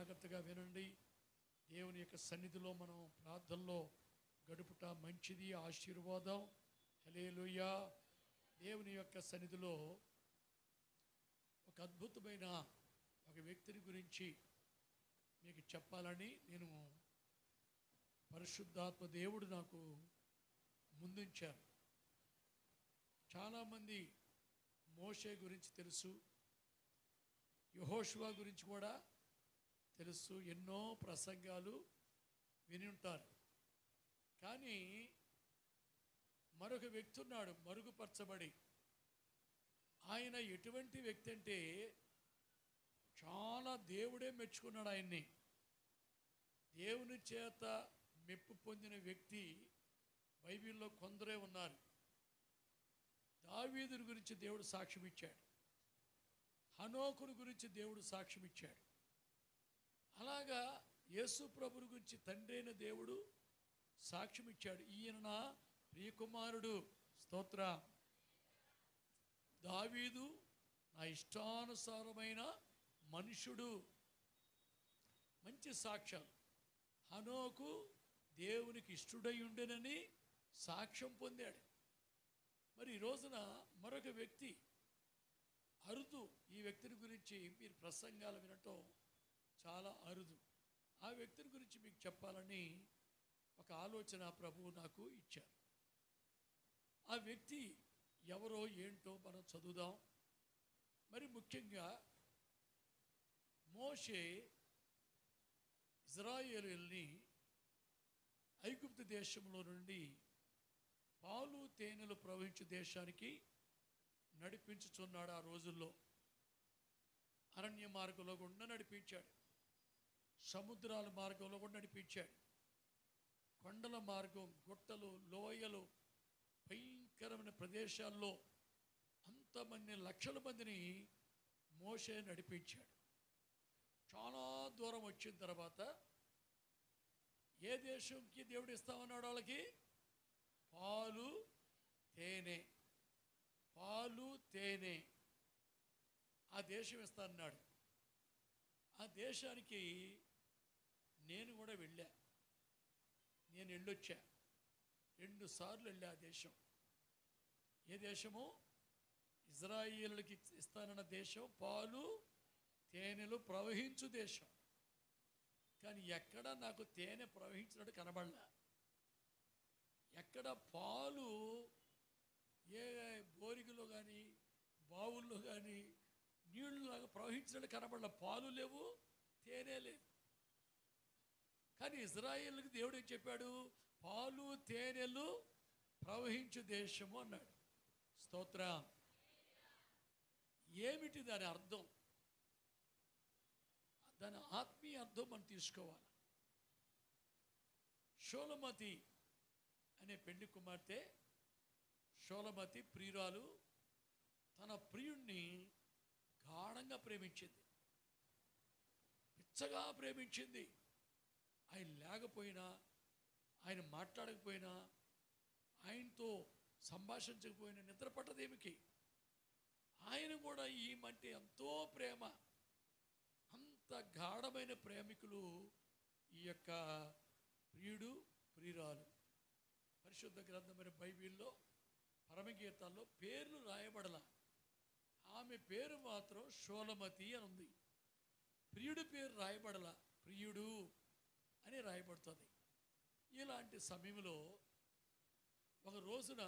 జాగ్రత్తగా వినండి. దేవుని యొక్క సన్నిధిలో మనం ప్రార్థనలో గడుపుట మంచిది, ఆశీర్వాదం. హల్లెలూయా. దేవుని యొక్క సన్నిధిలో ఒక అద్భుతమైన ఒక వ్యక్తిని గురించి మీకు చెప్పాలని నేను పరిశుద్ధాత్మ దేవుడు నాకు ముందుంచారు. చాలామంది మోషే గురించి తెలుసు, యెహోషువ గురించి కూడా తెలుసు, ఎన్నో ప్రసంగాలు విని ఉంటారు. కానీ మరొక వ్యక్తి ఉన్నాడు మరుగుపరచబడి. ఆయన ఎటువంటి వ్యక్తి అంటే చాలా దేవుడే మెచ్చుకున్నాడు ఆయన్ని. దేవుని చేత మెప్పు పొందిన వ్యక్తి బైబిల్లో కొందరే ఉన్నారు. దావీదుని గురించి దేవుడు సాక్ష్యం ఇచ్చాడు, హనోకుని గురించి దేవుడు సాక్ష్యం ఇచ్చాడు. అలాగా యేసు ప్రభుని గురించి తండ్రి అయిన దేవుడు సాక్ష్యం ఇచ్చాడు. ఈయన నా ప్రియకుమారుడు, స్తోత్ర. దావీదు నా ఇష్టానుసారమైన మనుషుడు, మంచి సాక్ష్యాలు. హనోకు దేవునికి ఇష్టడై ఉండెనని సాక్ష్యం పొందాడు. మరి ఈ రోజున మరొక వ్యక్తి అరుదు. ఈ వ్యక్తిని గురించి మీరు ప్రసంగాలు వినటం చాలా అరుదు. ఆ వ్యక్తిని గురించి మీకు చెప్పాలని ఒక ఆలోచన ప్రభువు నాకు ఇచ్చారు. ఆ వ్యక్తి ఎవరో ఏంటో మనం చదువుదాం. మరి ముఖ్యంగా మోషే ఇజ్రాయేలుని ఐగుప్తు దేశంలో నుండి పాలు తేనెలు ప్రవహించే దేశానికి నడిపించుచున్నాడు. ఆ రోజుల్లో అరణ్య మార్గంలో గుండా నడిపించాడు, సముద్రాల మార్గంలో కూడా నడిపించాడు, కొండల మార్గం, గుట్టలు, లోయలు, భయంకరమైన ప్రదేశాల్లో అంతమంది లక్షల మందిని మోషే నడిపించాడు. చాలా దూరం వచ్చిన తర్వాత ఏ దేశంకి దేవుడు ఇస్తామన్నాడు? వాళ్ళకి పాలు తేనె, పాలు తేనె ఆ దేశం ఇస్తానన్నాడు. ఆ దేశానికి నేను కూడా వెళ్ళా. నేను వెళ్ళొచ్చా, 2 సార్లు వెళ్ళా. ఆ దేశం ఏ దేశము? ఇజ్రాయేలుకి ఇస్తానన్న దేశం, పాలు తేనెలు ప్రవహించు దేశం. కానీ ఎక్కడ నాకు తేనె ప్రవహించినట్టు కనబడలా. ఎక్కడ పాలు ఏ బోరిగిలో కానీ బావుల్లో కానీ నీళ్ళలాగా ప్రవహించినట్టు కనబడలా. పాలు లేవు, తేనె లేదు. కానీ ఇజ్రాయేలుకి దేవుడు ఏం చెప్పాడు? పాలు తేనెలు ప్రవహించు దేశము అన్నాడు. స్తోత్రం. ఏమిటి దాని అర్థం? దాని ఆత్మీయ అర్థం మనం తీసుకోవాలి. షోలమతి అనే పెళ్లి కుమార్తె, షోలమతి ప్రియురాలు, తన ప్రియుణ్ణి గాఢంగా ప్రేమించింది, పిచ్చగా ప్రేమించింది. ఆయన లేకపోయినా, ఆయన మాట్లాడకపోయినా, ఆయనతో సంభాషించకపోయినా నిద్ర పట్టదేమికి. ఆయన కూడా ఈమంటే ఎంతో ప్రేమ. అంత గాఢమైన ప్రేమికులు ఈ యొక్క ప్రియుడు ప్రియురాలు. పరిశుద్ధ గ్రంథమైన బైబిల్లో పరమగీతాల్లో పేర్లు రాయబడలా. ఆమె పేరు మాత్రం షోలమతి అని ఉంది. ప్రియుడి పేరు రాయబడలా, ప్రియుడు అని రాయబడుతుంది. ఇలాంటి సమయంలో ఒక రోజున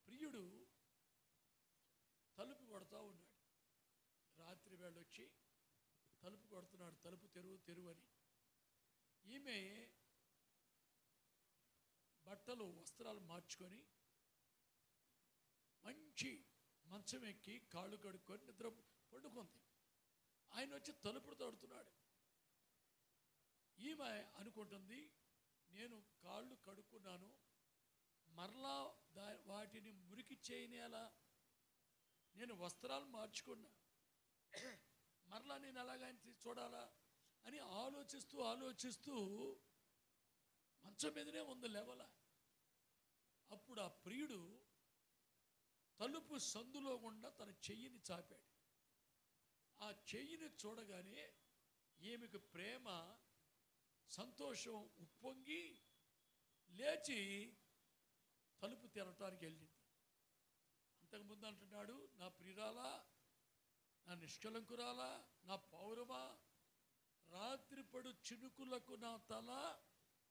ప్రియుడు తలుపు కొడతా ఉన్నాడు. రాత్రి వేళ వచ్చి తలుపు కొడుతున్నాడు. తలుపు తెరువు అని. ఈమె బట్టలు, వస్త్రాలు మార్చుకొని మంచి మంచం ఎక్కి కాళ్ళు కడుక్కొని నిద్ర పండుకుంది. ఆయన వచ్చి తలుపుడు తడుతున్నాడు. ఈమె అనుకుంటుంది, నేను కాళ్ళు కడుక్కున్నాను, మరలా వాటిని మురికి చేయనేలా, నేను వస్త్రాలు మార్చుకున్నా, మరలా నేను అలాగా చూడాలా అని ఆలోచిస్తూ మంచం మీదనే ఉంది, లేవల. అప్పుడు ఆ ప్రియుడు తలుపు సందులో గుండా తన చెయ్యిని చాపాడు. ఆ చెయ్యిని చూడగానే ఈమెకు ప్రేమ సంతోషం ఉప్పొంగి లేచి తలుపు తెరవటానికి వెళ్ళింది. అంతకుముందు అంటున్నాడు, నా ప్రియురాలా, నా నిష్కలంకురాలా, నా పౌరమా, రాత్రిపడు చినుకులకు నా తల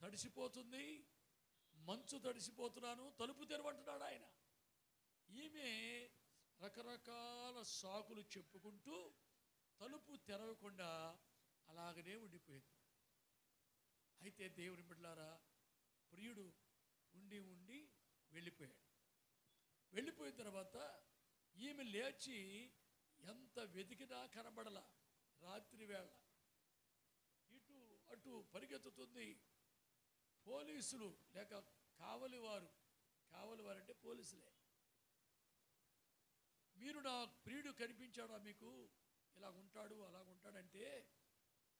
తడిసిపోతుంది, మంచు తడిసిపోతున్నాను, తలుపు తెరవంటున్నాడు ఆయన. ఈమె రకరకాల సాకులు చెప్పుకుంటూ తలుపు తెరవకుండా అలాగనే ఉండిపోయింది. అయితే దేవుని బిడ్డలారా, ప్రియుడు ఉండి ఉండి వెళ్ళిపోయాడు. వెళ్ళిపోయిన తర్వాత ఈమె లేచి ఎంత వెతికినా కనబడలా. రాత్రి వేళ ఇటు అటు పరిగెత్తుతుంది. పోలీసులు లేక కావలివారు అంటే పోలీసులే, మీరు నా ప్రియుడు కనిపించాడా, మీకు ఇలా ఉంటాడు అలా ఉంటాడంటే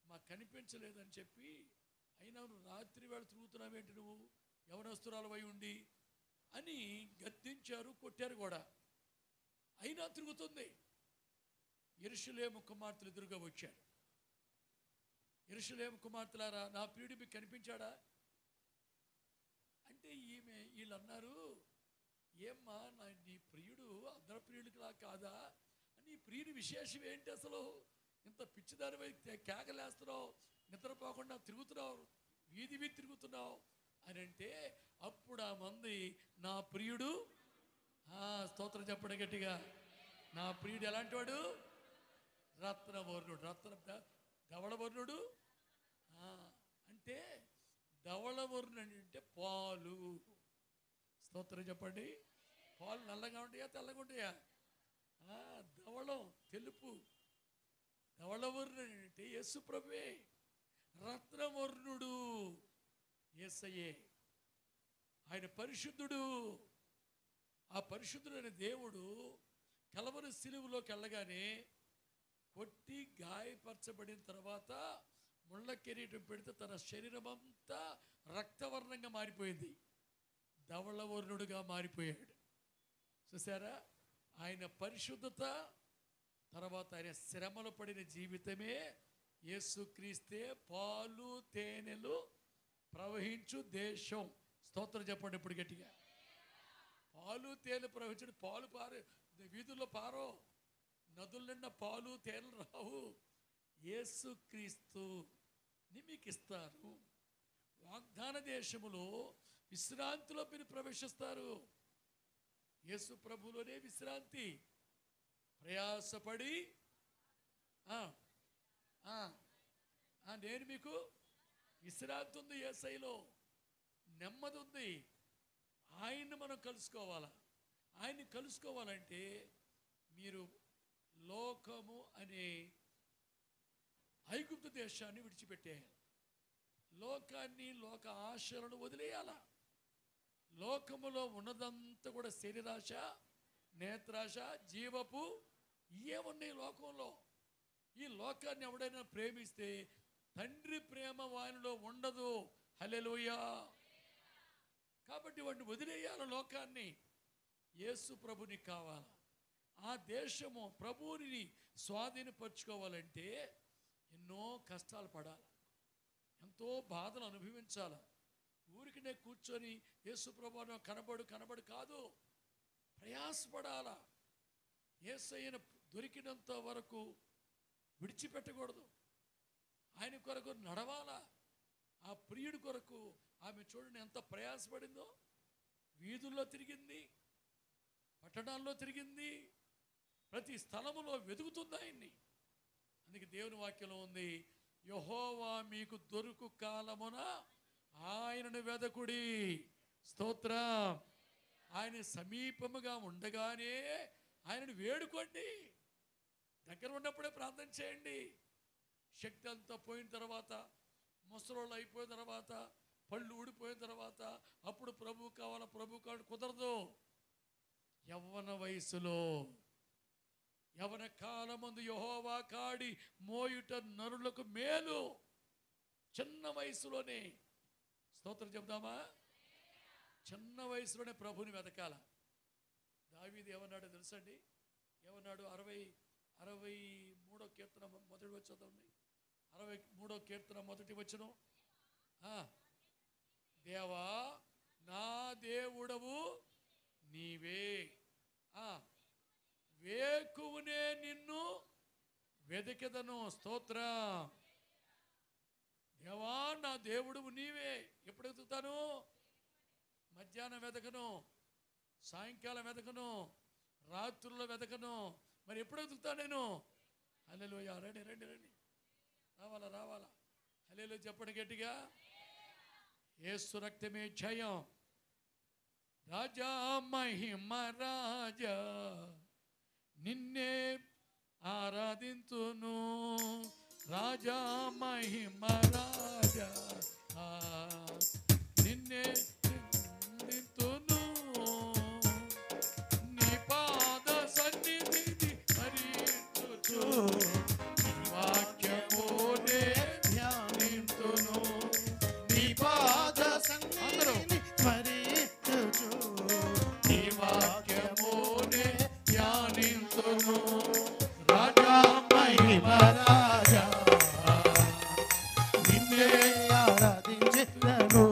మాకు కనిపించలేదని చెప్పి, అయినా నువ్వు రాత్రి వేళ తిరుగుతున్నావేంటి, నువ్వు యవనస్తురాలు అయి ఉండి అని గద్దించారు, కొట్టారు కూడా. అయినా తిరుగుతుంది. యెరూషలేము కుమార్తెలు ఎదురుగా వచ్చారు. యెరూషలేము కుమార్తెలారా, నా ప్రియుడు మీకు కనిపించాడా అంటే వీళ్ళు అన్నారు, ఏమ్మా నీ ప్రియుడు అందరి ప్రియుడికిలా కాదా, నీ ప్రియుడి విశేషం ఏంటి, అసలు ఇంత పిచ్చిదారి వైపు కేకలేస్తున్నావు, నిద్రపోకుండా తిరుగుతున్నావు, వీధి తిరుగుతున్నావు అని అంటే, అప్పుడు ఆ మంది నా ప్రియుడు, స్తోత్రం చెప్పడం గట్టిగా, నా ప్రియుడు ఎలాంటి వాడు, రత్నవర్ణుడు, ధవళవర్ణుడు. అంటే ధవళవర్ణుడు అంటే పాలు. స్తోత్రం చెప్పండి. పాలు నల్లగా ఉంటాయా తెల్లగా ఉంటాయా? ధవళం తెలుపు. ధవళవర్ణుడు అంటే యేసు ప్రభువే. రత్నవర్ణుడు యేసయ్యే, ఆయన పరిశుద్ధుడు. ఆ పరిశుద్ధుడైన దేవుడు కలవరి సిలువలోకి వెళ్ళగానే కొట్టి గాయపరచబడిన తర్వాత ముళ్ళ కిరీటం పెడితే తన శరీరం అంతా రక్తవర్ణంగా మారిపోయింది, ధవళవర్ణుడుగా మారిపోయాడు. చూసారా, ఆయన పరిశుద్ధత తర్వాత ఆయన శ్రమలు పడిన జీవితమే యేసుక్రీస్తే పాలు తేనెలు ప్రవహించు దేశం. స్తోత్రం చెప్పండి ఇప్పుడు గట్టిగా. పాలు తేనెలు ప్రవహించు, పాలు పారే వీధుల్లో పారో, నదుల నిండా పాలు తేనెలు రావు. యేసుక్రీస్తు మీకు ఇస్తారు. వాగ్దాన దేశములో విశ్రాంతిలో మీరు ప్రవేశిస్తారు. యేసు ప్రభులోనే విశ్రాంతి. ప్రయాసపడి నేను మీకు విశ్రాంతి ఉంది, యేసయ్యలో నెమ్మది ఉంది. ఆయన్ని మనం కలుసుకోవాలా. ఆయన్ని కలుసుకోవాలంటే మీరు లోకము అనే ఐగుప్తు దేశాన్ని విడిచిపెట్టేయాలి. లోకాన్ని, లోక ఆశలను వదిలేయాలా. లోకములో ఉన్నదంతా కూడా శరీరాశ, నేత్రాశ, జీవపు ఇవే ఉన్నాయి లోకంలో. ఈ లోకాన్ని ఎవడైనా ప్రేమిస్తే తండ్రి ప్రేమ వానిలో ఉండదు. హల్లెలూయా. కాబట్టి వాడిని వదిలేయాలి లోకాన్ని. యేసు ప్రభుని కావాలా. ఆ దేశము ప్రభువుని స్వాధీనపరచుకోవాలంటే ఎన్నో కష్టాలు పడాలి, ఎంతో బాధలు అనుభవించాలి. ఊరికినే కూర్చొని యేసు ప్రభువును కనబడు కాదు, ప్రయాసపడాలా. యేసయ్యను దొరికినంత వరకు విడిచిపెట్టకూడదు. ఆయన కొరకు నడవాలా. ఆ ప్రియుడి కొరకు ఆమె చూడండి ఎంత ప్రయాసపడిందో. వీధుల్లో తిరిగింది, పట్టణాల్లో తిరిగింది, ప్రతి స్థలములో వెతుకుతుంది ఆయన్ని. అందుకే దేవుని వాక్యంలో ఉంది, యెహోవా మీకు దొరుకు కాలమున ఆయనను వెదకుడి. స్తోత్రం. ఆయన సమీపముగా ఉండగానే ఆయనను వేడుకోండి. దగ్గర ఉన్నప్పుడే ప్రార్థన చేయండి. శక్తి అంతా పోయిన తర్వాత, ముసలోళ్ళు అయిపోయిన తర్వాత, పళ్ళు ఊడిపోయిన తర్వాత అప్పుడు ప్రభు కావాలా, ప్రభు కావాలి, కుదరదు. యవ్వన వయసులో, యవ్వన కాలమందు యెహోవా కాడి మోయుట నరులకు మేలు. చిన్న వయసులోనే, స్తోత్రం చెప్దామా, చిన్న వయసులోనే ప్రభుని వెతకాల. దావీదు ఏమన్నాడో తెలుసండి? ఏమన్నాడు? 63వ కీర్తన మొదటి వచనం. 63వ కీర్తన 1వ వచనం. దేవా నా దేవుడవు నీవే, వేకువనే నిన్ను వెదకెదను. స్తోత్రం. దేవా నా దేవుడవు నీవే. ఎప్పుడు వెతుకుతాను? మధ్యాహ్నం వెతకను, సాయంకాలం వెతకను, రాత్రుల్లో వెతకను. మరి ఎప్పుడు వెతుకుతాను నేను? హల్లెలూయా. రండి రండి రండి, రావాలా రావాలా. హల్లెలూయా చెప్పండి గట్టిగా. యేసు రక్తమే జయం. రాజా మహిమ రాజా నిన్నే ఆరాధింతును. రాజా మహిమ రాజా నిన్నే నిందింతును. నీ పాద సన్నిధిని హరించుచు వాక్యమునే ధ్యానింతును. నీ పాద సన్నిధిని హరించుచు నీ వాక్యమునే ధ్యానింతును. రాజా మహిమ రాజా నిన్నే ఆరాధించెదను.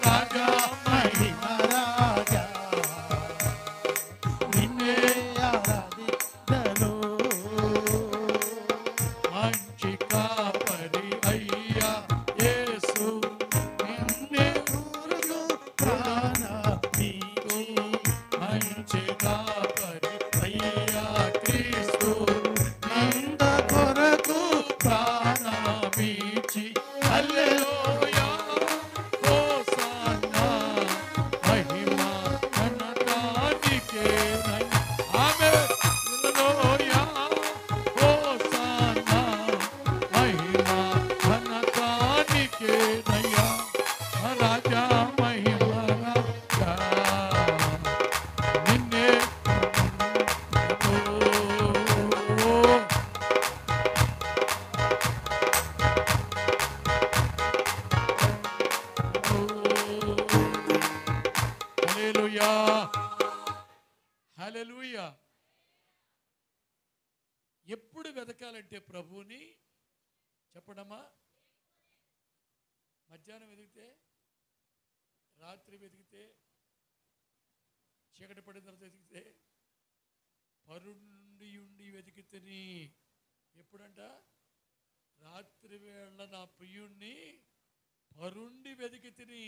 రాజా మహిమ రాజా నిన్నే ఆరాధించెదను. మంచి కాపరి అయ్యా యేసు నిన్నే ఊరుగు ప్రాణమిచ్చు. మంచి కాపరి అయ్యా క్రీస్తు నంద కొరకు ప్రాణమిచ్చి. హల్లెలూయా హోసన్నా మహిమ ఘనత నీకే. ఆమేన్. హల్లెలూయా హోసన్నా మహిమ ఘనత నీకేనయ్యా. రాజా మహిమ రాజా నిన్నే హల్లెలూయా హల్లెలూయా. ఎప్పుడు వెతకాలంటే ప్రభువుని చెప్పడమ్మా. మధ్యాహ్నం వెతికితే, రాత్రి వెతికితే, చీకటి పడిన తర్వాత వెతికితే, పరుండి ఉండి వెతికితేని. ఎప్పుడంట? రాత్రి వేళ నా ప్రియుణ్ణి పరుండి వెతికితిని,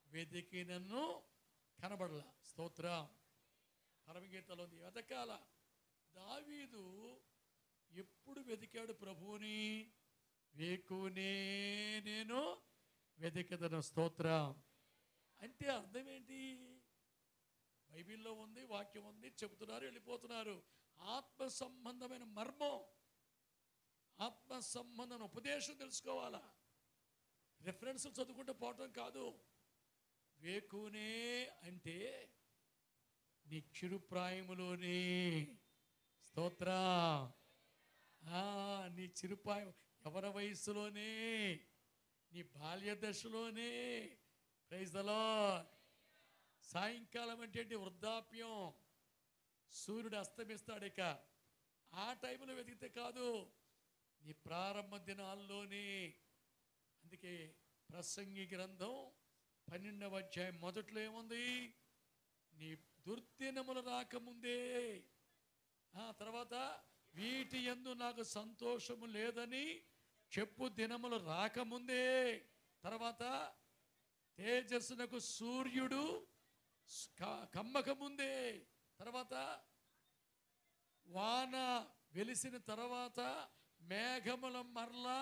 వెతికి నన్ను కనబడలా. స్తోత్రం. పరమగీతలో ఉంది వెతకాల. దావీదు ఎప్పుడు వెతికాడు ప్రభువుని? వేకునే నేను వెతికెదను. స్తోత్రం. అంటే అర్థం ఏంటి? బైబిల్లో ఉంది, వాక్యం ఉంది, చెబుతున్నారు, వెళ్ళిపోతున్నారు. ఆత్మ సంబంధమైన మర్మం, ఆత్మ సంబంధమైన ఉపదేశం తెలుసుకోవాలా. రిఫరెన్స్ చదువుకుంటూ పోవటం కాదు. వేకునే అంటే నీ చిరుప్రాయములోనే. స్తోత్రం. నీ చిరుప్రాయం ఎవరి వయసులోనే, నీ బాల్య దశలోనే. Praise the Lord. సాయంకాలం అంటే వృద్ధాప్యం, సూర్యుడు అస్తమిస్తాడు. ఇక ఆ టైంలో వెతికితే కాదు, నీ ప్రారంభ దినాల్లోనే. అందుకే ప్రసంగి గ్రంథం 12వ అధ్యాయం మొదట్లో ఏముంది? నీ దుర్దినములు రాకముందే. తర్వాత వీటి యందు నాకు సంతోషము లేదని చెప్పు దినములు రాకముందే. తర్వాత తేజస్సునకు సూర్యుడు కమ్మకముందే. తర్వాత వాన వెలిసిన తర్వాత మేఘముల మరలా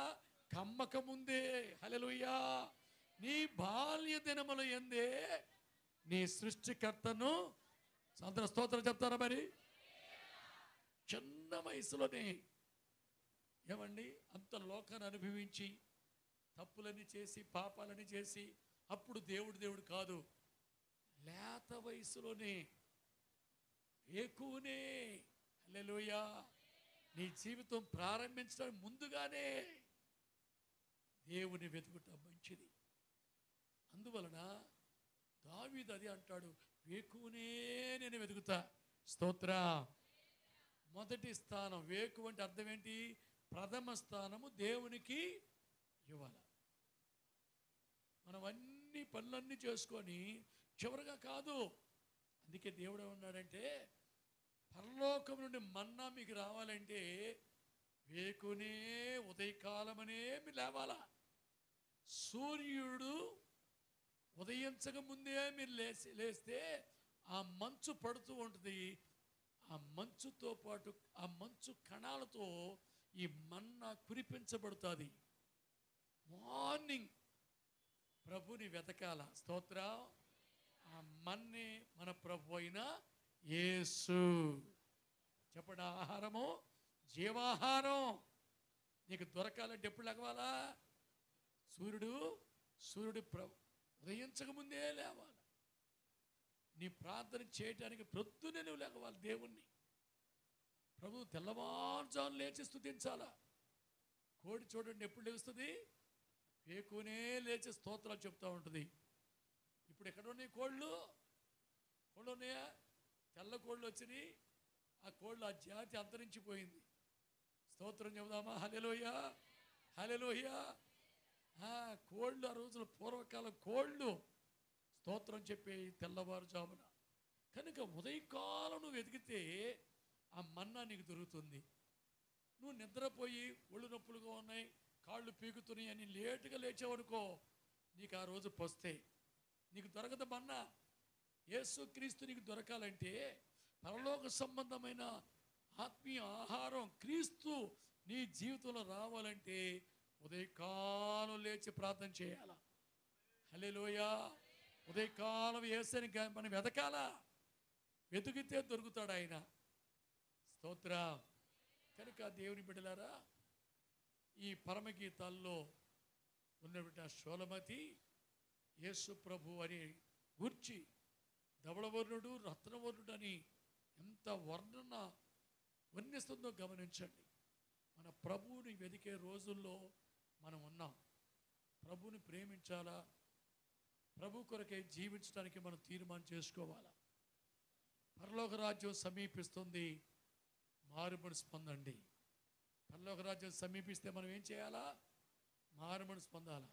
కమ్మకముందే. హల్లెలూయా. నీ బాల్య దినముల యందే నీ సృష్టికర్తను. అందరూ స్తోత్రం చెప్తారా? మరి చిన్న వయసులోనే ఏమండి అంత లోకాన్ని అనుభవించి, తప్పులని చేసి, పాపాలని చేసి, అప్పుడు దేవుడు కాదు. లేత వయసులోనే వేకునే. హల్లెలూయా. నీ జీవితం ప్రారంభించడానికి ముందుగానే దేవుని వెతుకుట మంచిది. అందువలన దావీదు అది అంటాడు, వేకునే నేను వెతుకుతా. స్తోత్రం. మొదటి స్థానం. వేకు అంటే అర్థం ఏంటి? ప్రథమ స్థానము దేవునికి ఇవ్వాలి. మనం అన్ని పనులన్నీ చేసుకొని చివరిగా కాదు. అందుకే దేవుడు ఏమన్నాడంటే, పరలోకం నుండి మన్నా మీకు రావాలంటే వేకునే ఉదయకాలమనే మీరు లేవాలా. సూర్యుడు ఉదయించక ముందే మీరు లేస్తే ఆ మంచు పడుతూ ఉంటుంది. ఆ మంచుతో పాటు ఆ మంచు కణాలతో ఈ మన్నా కురిపించబడుతుంది. మార్నింగ్ ప్రభుని వెతకాల. స్తోత్రం. ఆ మన్నే మన ప్రభు అయిన యేసు. చెప్పండి, ఆహారము జీవాహారం. నీకు దొరకాలంటే ఎప్పుడు లెగవాలా? సూర్యుడు ఉదయించక ముందే లేవాలి. నీ ప్రార్థన చేయటానికి ప్రొద్దునే నువ్వు లేవాలి. దేవుణ్ణి ప్రభు తెల్లవారుజామున లేచి స్తుతించాలా. కోడి చూడండి ఎప్పుడు లేస్తుంది? వేకునే లేచి స్తోత్రాలు చెప్తూ ఉంటుంది. ఇప్పుడు ఎక్కడ ఉన్నాయి కోళ్ళు ఉన్నాయా? తెల్ల కోళ్ళు వచ్చినాయి. ఆ కోళ్ళు, ఆ జాతి అంతరించిపోయింది. స్తోత్రం చెబుదామా? హల్లెలూయా, హల్లెలూయా. కోళ్ళు ఆ రోజుల పూర్వకాలం కోళ్ళు స్తోత్రం చెప్పే తెల్లవారుజామున. కనుక ఉదయకాలం నువ్వు వెతికితే ఆ మన్నా నీకు దొరుకుతుంది. నువ్వు నిద్రపోయి ఒళ్ళు నొప్పులుగా ఉన్నాయి, కాళ్ళు పీకుతున్నాయి అని లేటుగా లేచావనుకో, నీకు ఆ రోజు పొస్తే నీకు దొరకదు మన్నా. యేసుక్రీస్తు నీకు దొరకాలంటే పరలోక సంబంధమైన ఆత్మీయ ఆహారం క్రీస్తు నీ జీవితంలో రావాలంటే ఉదయకాలం లేచి ప్రార్థన చేయాల. హల్లెలూయా. ఉదయకాలం యేసుని మనం వెతకాలా. వెతికితే దొరుకుతాడు ఆయన. స్తోత్రం. కనుక దేవుని బిడ్డలారా, ఈ పరమగీతాల్లో ఉన్నటువంటి షోలమతి యేసు ప్రభు అని గూర్చి ధవళవర్ణుడు రత్నవర్ణుడు అని ఎంత వర్ణిస్తుందో గమనించండి. మన ప్రభువుని వెతికే రోజుల్లో మనం ఉన్నాం. ప్రభువుని ప్రేమించాలా, ప్రభు కొరకే జీవించడానికి మనం తీర్మానం చేసుకోవాలా. పరలోక రాజ్యం సమీపిస్తుంది, మారుమనసు పొందండి. పరలోక రాజ్యం సమీపిస్తే మనం ఏం చేయాలా? మారుమనసు పొందాలా.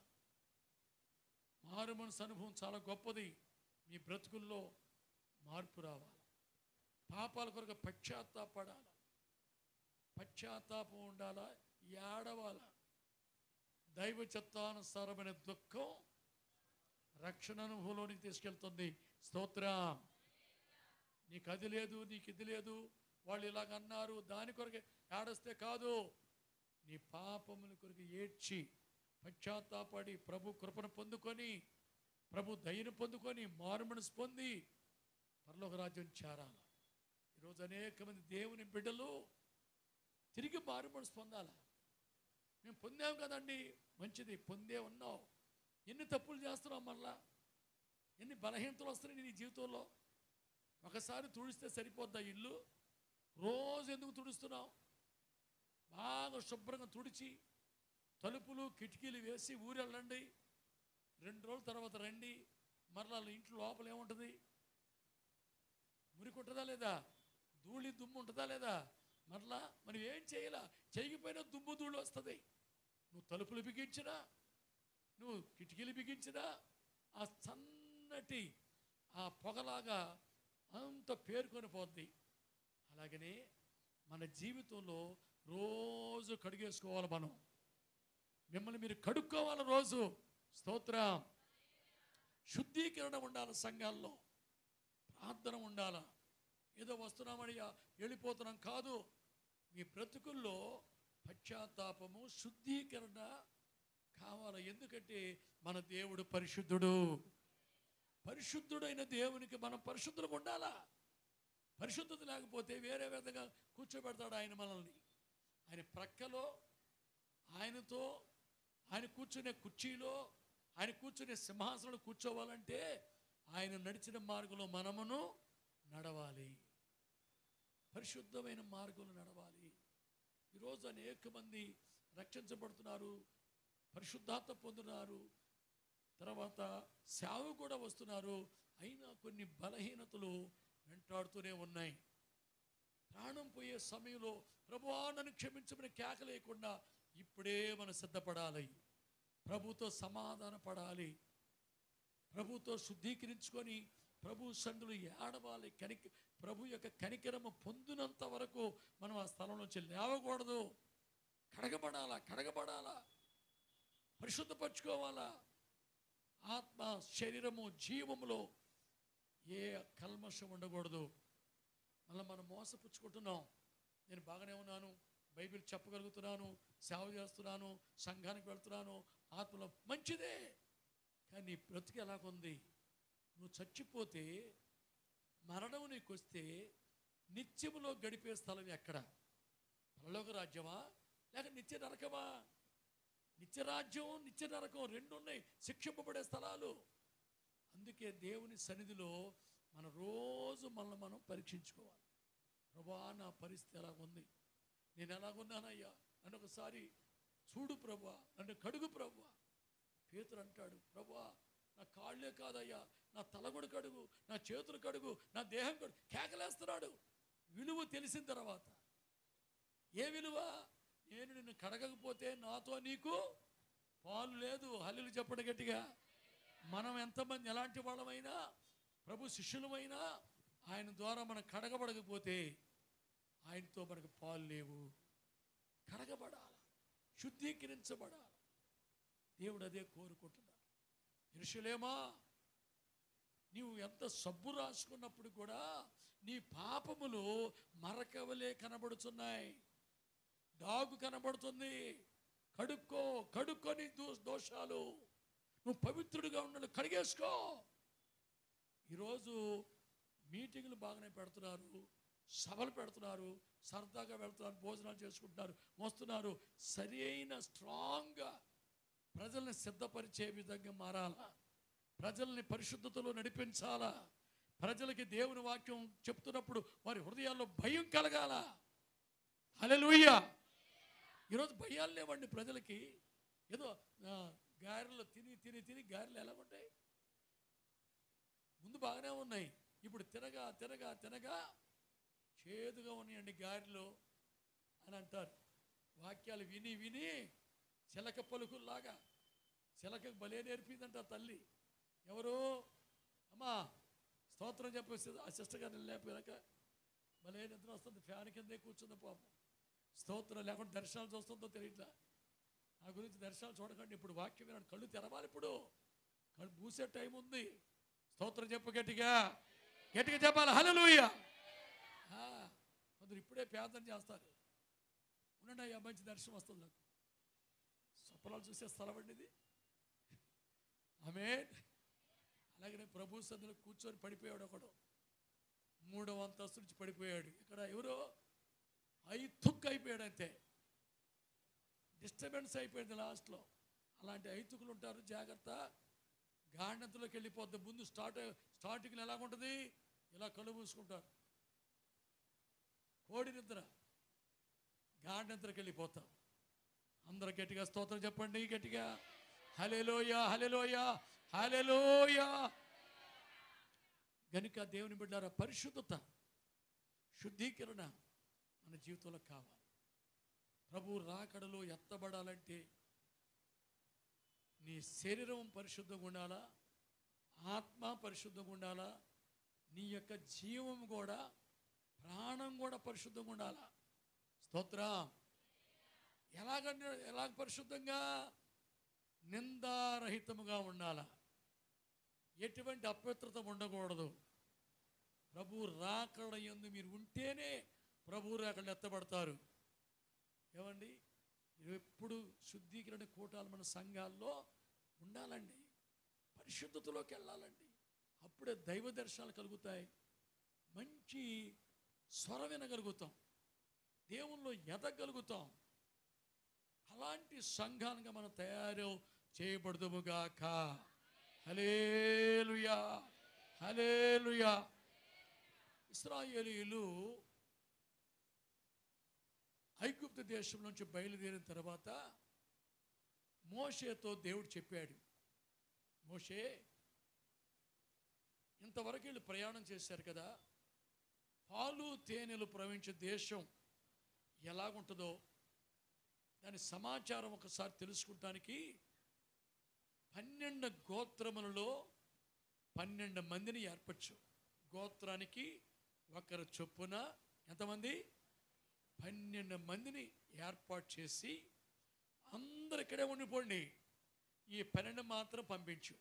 మారుమనసు అనుభవం చాలా గొప్పది. మీ బ్రతుకుల్లో మార్పు రావాలి. పాపాల కొరకు పశ్చాత్తాపడాలా, పశ్చాత్తాపం ఉండాలా, ఏడవాలా. దైవ చిత్తానుసారమైన దుఃఖం రక్షణ అనుభవంలోనికి తీసుకెళ్తుంది. స్తోత్రం. నీకు అది లేదు, నీకు ఇది లేదు, వాళ్ళు ఇలాగ అన్నారు, దాని కొరకు ఏడస్తే కాదు. నీ పాపముల కొరకు ఏడ్చి పశ్చాత్తాపడి ప్రభు కృపను పొందుకొని, ప్రభు దయను పొందుకొని, మారుమనసు పొంది పరలోక రాజ్యం చేరాలి. ఈరోజు అనేక మంది దేవుని బిడ్డలు తిరిగి మారుమనసు పొందాల. మేము పొందాం కదండి, మంచిది, పొందే ఉన్నావు. ఎన్ని తప్పులు చేస్తున్నావు, మళ్ళా ఎన్ని బలహీనతలు వస్తున్నాయి నీ జీవితంలో. ఒకసారి తుడిస్తే సరిపోద్దా ఇల్లు? రోజు ఎందుకు తుడుస్తున్నావు? బాగా శుభ్రంగా తుడిచి తలుపులు కిటికీలు వేసి ఊరెళ్ళండి. 2 రోజుల తర్వాత రండి. మరలా ఇంట్లో లోపల ఏముంటుంది? మురికి ఉంటుందా లేదా? ధూళి దుమ్ము ఉంటుందా లేదా? మరలా మనం ఏం చేయాలా? చేయకపోయినా దుమ్ము ధూళి వస్తుంది. నువ్వు తలుపులు బిగించినా, నువ్వు కిటికీలు బిగించినా ఆ సన్నటి ఆ పొగలాగా అంత పేరుకొని పోద్ది. అలాగనే మన జీవితంలో రోజు కడిగేసుకోవాలి. మనం మిమ్మల్ని మీరు కడుక్కోవాలి రోజు. స్తోత్రం. శుద్ధీకరణ ఉండాలి. సంఘాల్లో ప్రార్థన ఉండాలా. ఏదో వస్తున్నామని వెళ్ళిపోతున్నాం కాదు. మీ బ్రతుకుల్లో పశ్చాత్తాపము, శుద్ధీకరణ కావాలి. ఎందుకంటే మన దేవుడు పరిశుద్ధుడు. పరిశుద్ధుడైన దేవునికి మనం పరిశుద్ధులుగా ఉండాలా. పరిశుద్ధత లేకపోతే వేరే విధంగా కూర్చోబెడతాడు ఆయన మనల్ని. ఆయన ప్రక్కలో, ఆయనతో, ఆయన కూర్చునే కుర్చీలో, ఆయన కూర్చునే సింహాసనంలో కూర్చోవాలంటే ఆయన నడిచిన మార్గంలో మనమును నడవాలి. పరిశుద్ధమైన మార్గంలో నడవాలి. ఈరోజు అనేక మంది రక్షించబడుతున్నారు, పరిశుద్ధాత్మ పొందుతున్నారు, తర్వాత సేవ కూడా వస్తున్నారు. అయినా కొన్ని బలహీనతలు వెంటాడుతూనే ఉన్నాయి. ప్రాణం పోయే సమయంలో ప్రభువా నన్ను క్షమించమని కేకలేయకుండా ఇప్పుడే మనం సిద్ధపడాలి. ప్రభుతో సమాధాన పడాలి. ప్రభుతో శుద్ధీకరించుకొని ప్రభు సన్నిధిలో ఏడవాలి. ప్రభు యొక్క కనికరము పొందినంత వరకు మనం ఆ స్థలం నుంచి లేవకూడదు. కడగబడాలా, పరిశుద్ధపరచుకోవాలా. ఆత్మ, శరీరము, జీవములో ఏ కల్మషం ఉండకూడదు. మళ్ళీ మనం మోసపుచ్చుకుంటున్నాం. నేను బాగానే ఉన్నాను, బైబిల్ చెప్పగలుగుతున్నాను, సేవ చేస్తున్నాను, సంఘానికి వెళ్తున్నాను, ఆత్మలో మంచిదే. కానీ నీ బ్రతుకు ఎలాగుంది? నువ్వు చచ్చిపోతే, మరణం నీకు వస్తే నిత్యములో గడిపే స్థలం ఎక్కడ? పరలోక రాజ్యమా లేక నిత్య నరకమా? నిత్యరాజ్యం, నిత్య నరకం రెండు ఉన్నాయి, శిక్షింపబడే స్థలాలు. అందుకే దేవుని సన్నిధిలో మన రోజు మనల్ని మనం పరీక్షించుకోవాలి. ప్రభువా నా పరిస్థితి ఎలాగుంది? నేను ఎలాగున్నానయ్యా? నన్ను ఒకసారి చూడు ప్రభువా, నన్ను కడుగు ప్రభువా. పేతురు అంటాడు, ప్రభువా నా కాళ్ళే కాదయ్యా, నా తల కూడా కడుగు, నా చేతులు కడుగు, నా దేహం కడుగు. కేకలేస్తున్నాడు. విలువ తెలిసిన తర్వాత. ఏ విలువ? నేను నిన్ను కడగకపోతే నాతో నీకు పాలు లేదు. హల్లెలూయా చెప్పండి గట్టిగా. మనం ఎంతమంది ఎలాంటి వాళ్ళమైనా, ప్రభు శిష్యులమైనా, ఆయన ద్వారా మనం కడగబడకపోతే ఆయనతో మనకు పాలు లేవు. కడగబడాలి, శుద్ధీకరించబడాలి. దేవుడు అదే కోరుకుంటున్నాడు. యెరూషలేమా, నీవు ఎంత సబ్బు రాసుకున్నప్పుడు కూడా నీ పాపములు మరకవలే కనబడుతున్నాయి. డాగు కనబడుతుంది. కడుక్కొని దోషాలు. నువ్వు పవిత్రుడిగా ఉండాలి, కడిగేసుకో. ఈరోజు మీటింగులు బాగానే పెడుతున్నారు, సభలు పెడుతున్నారు, సరదాగా వెళ్తున్నారు, భోజనాలు చేసుకుంటున్నారు, మోస్తున్నారు. సరి అయిన స్ట్రాంగ్గా ప్రజల్ని సిద్ధపరిచే విధంగా మారాలా. ప్రజల్ని పరిశుద్ధతలో నడిపించాలా. ప్రజలకి దేవుని వాక్యం చెప్తున్నప్పుడు వారి హృదయాల్లో భయం కలగాల. హల్లెలూయా. ఈరోజు భయాలు లేవండి ప్రజలకి. ఏదో గారెలు తిని గారెలు ఎలా ఉంటాయి? ముందు బాగానే ఉన్నాయి, ఇప్పుడు తినగా చేదుగా ఉన్నాయండి గారెలు అని అంటారు. వాక్యాలు విని చిలక పలుకుల్లాగా. చిలకకు భలే నేర్పిందంట తల్లి. ఎవరు? అమ్మా స్తోత్రం చెప్పేసి ఆ సిస్టర్ గారిని లేకపోయాక భలే నిద్ర వస్తుంది. ఫ్యాన్ కిందే కూర్చుంది పాపం. స్తోత్రం లేకుండా దర్శనాలు చూస్తుందో తెలియట్లా. నా గురించి దర్శనాలు చూడకండి, ఇప్పుడు వాక్యం వినండి. కళ్ళు తెరవాలి. ఇప్పుడు కళ్ళు మూసే టైం ఉంది. స్తోత్రం చెప్పు గట్టిగా చెప్పాలి. హల్లెలూయా. కొందరు ఇప్పుడే ప్రార్థన చేస్తారు. ఉండండి అయ్యా, మంచి దర్శనం వస్తుంది నాకు. స్వప్నాలు చూసే స్థలం అండి ఇది. ఆమేన్. అలాగనే ప్రభు సన్నిధిలో కూర్చొని పడిపోయాడు ఒకడు. 3వ అంతస్తు నుంచి పడిపోయాడు. ఇక్కడ ఎవరో ఐతుక్కు అయిపోయాడు. అంతే, డిస్టర్బెన్స్ అయిపోయింది లాస్ట్లో. అలాంటి ఐతుకులు ఉంటారు, జాగ్రత్త. గాఢంతలోకి వెళ్ళిపోద్ది. ముందు స్టార్టింగ్లో ఎలాగుంటుంది? ఇలా కళ్ళు మూసుకుంటారు. కోడి నిద్ర, గాఢంతలోకి వెళ్ళిపోతాం. అందరూ గట్టిగా స్తోత్రం చెప్పండి గట్టిగా. హల్లెలూయా, హల్లెలూయా, హల్లెలూయా. గనుక దేవుని బిడ్డలారా, పరిశుద్ధత, శుద్ధీకరణ మన జీవితంలో కావాలి. ప్రభు రాకడలో ఎత్తబడాలంటే నీ శరీరం పరిశుద్ధంగా ఉండాలా, ఆత్మ పరిశుద్ధంగా ఉండాలా, నీ యొక్క జీవం కూడా, ప్రాణం కూడా పరిశుద్ధంగా ఉండాలా. స్తోత్రం. ఎలాగ పరిశుద్ధంగా? నిందారహితముగా ఉండాలా. ఎటువంటి అపవిత్రత ఉండకూడదు. ప్రభు రాకడ యందు మీరు ఉంటేనే ప్రభు రాకడ ఎత్తబడతారు. ఏమండి, ఎప్పుడు శుద్ధీకరణ కూటాలు మన సంఘాల్లో ఉండాలండి. పరిశుద్ధతలోకి వెళ్ళాలండి. అప్పుడే దైవ దర్శనాలు కలుగుతాయి. మంచి స్వరం వినగలుగుతాం, దేవుల్లో ఎదగలుగుతాం. అలాంటి సంఘాలుగా మనం తయారు చేయబడుదుముగాక. హల్లెలూయా, హల్లెలూయా. ఇశ్రాయేలీయులు ఐగుప్తు దేశం నుంచి బయలుదేరిన తర్వాత మోషేతో దేవుడు చెప్పాడు, మోషే, ఇంతవరకు వీళ్ళు ప్రయాణం చేశారు కదా, పాలు తేనెలు ప్రవహించే దేశం ఎలాగుంటుందో దాని సమాచారం ఒకసారి తెలుసుకుంటానికి 12 గోత్రములలో 12 మందిని ఏర్పరచు. గోత్రానికి ఒకరు చొప్పున ఎంతమంది? 12 మందిని ఏర్పాటు చేసి అందరు ఇక్కడే ఉండిపోండి, ఈ 12 మాత్రం పంపించు.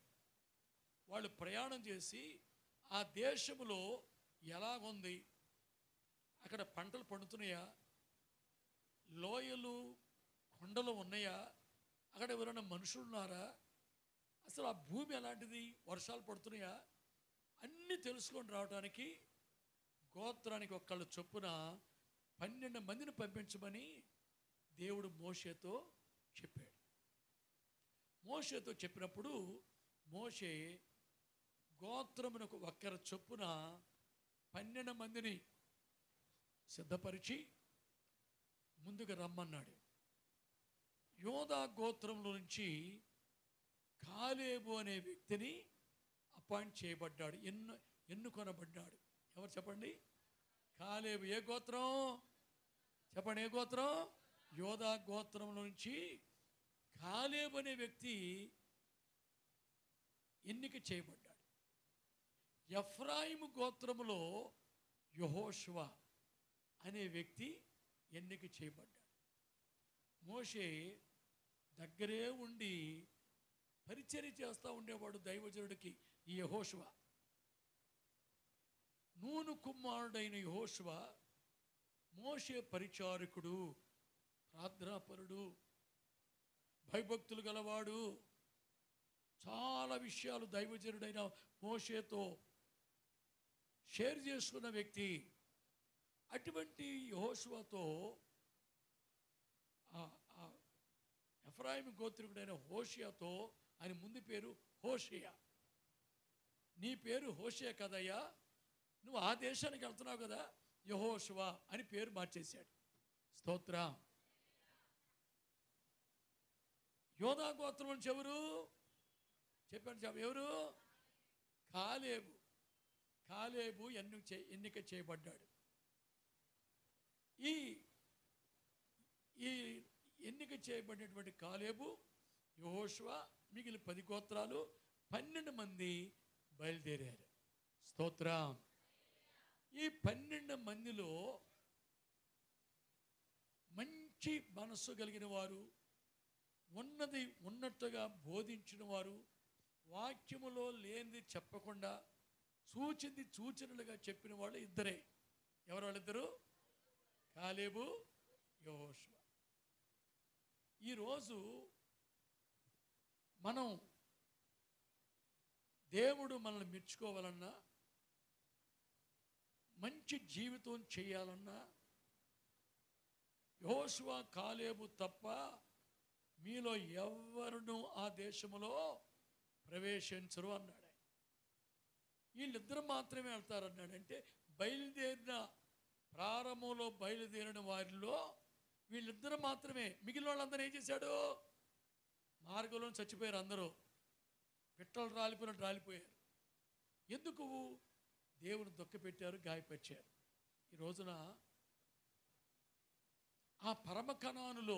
వాళ్ళు ప్రయాణం చేసి ఆ దేశంలో ఎలాగుంది, అక్కడ పంటలు పండుతున్నాయా, లోయలు కొండలు ఉన్నాయా, అక్కడ ఎవరైనా మనుషులు ఉన్నారా, అసలు ఆ భూమి ఎలాంటిది, వర్షాలు పడుతున్నాయా, అన్నీ తెలుసుకొని రావడానికి గోత్రానికి ఒక్కళ్ళు చొప్పున 12 మందిని పంపించమని దేవుడు మోషేతో చెప్పాడు. మోషేతో చెప్పినప్పుడు మోషే గోత్రమునకు ఒక్కరి చొప్పున 12 మందిని సిద్ధపరిచి ముందుకు రమ్మన్నాడు. యోధా గోత్రంలో నుంచి కాలేబు అనే వ్యక్తిని అపాయింట్ చేయబడ్డాడు, ఎన్నుకొనబడ్డాడు. ఎవరు చెప్పండి? కాలేబు. ఏ గోత్రం చెప్పండి? ఏ గోత్రం? యోధా గోత్రంలో నుంచి కాలేబు అనే వ్యక్తి ఎన్నిక చేయబడ్డాడు. ఎఫ్రాయిము గోత్రములో యెహోషువ అనే వ్యక్తి ఎన్నిక చేయబడ్డాడు. మోషే దగ్గరే ఉండి పరిచర్య చేస్తూ ఉండేవాడు దైవజనుడికి ఈ యెహోషువ. నూను కుమారుడైన యెహోషువ మోషే పరిచారకుడు, ప్రార్థనాపరుడు, భయభక్తులు గలవాడు. చాలా విషయాలు దైవజనుడైన మోషేతో షేర్ చేసుకున్న వ్యక్తి. అటువంటి యెహోషువతో ఎఫ్రాయిము గోత్రికుడైన హోషేయతో, ఆయన ముందు పేరు హోషేయ, నీ పేరు హోషేయ కదయ్యా, నువ్వు ఆ దేశానికి వెళ్తున్నావు కదా, యెహోషువ అని పేరు మార్చేశాడు. స్తోత్రం. యోధా గోత్రం నుంచి ఎవరు చెప్పండి? ఎవరు? కాలేబు. కాలేబు ఎన్నిక చేయబడ్డాడు. ఈ ఎన్నిక చేయబడినటువంటి కాలేబు, యెహోషువ, మిగిలిన 10 గోత్రాలు 12 మంది బయలుదేరారు. స్తోత్రం. ఈ 12 మందిలో మంచి మనస్సు కలిగిన వారు, ఉన్నది ఉన్నట్టుగా బోధించిన వారు, వాక్యములో లేనిది చెప్పకుండా సూచింది సూచనలుగా చెప్పిన వాళ్ళు ఇద్దరే. ఎవరు వాళ్ళిద్దరు? కాలేబు, యెహోషువ. ఈరోజు మనం దేవుడు మనల్ని మెచ్చుకోవాలన్నా, మంచి జీవితం చేయాలన్నా యెహోషువ కాలేబు తప్ప మీలో ఎవరును ఆ దేశములో ప్రవేశించరు అన్నాడు. వీళ్ళిద్దరు మాత్రమే వెళ్తారన్నాడు. అంటే ప్రారంభంలో బయలుదేరిన వారిలో వీళ్ళిద్దరు మాత్రమే. మిగిలిన వాళ్ళందరూ ఏం చేశాడు? మార్గంలో చచ్చిపోయారు. అందరూ పిట్టలు రాలిపోయినట్టు రాలిపోయారు. ఎందుకు? దేవుని దుఃఖపెట్టారు, గాయపరిచారు. ఈ రోజున ఆ పరమ కనానులో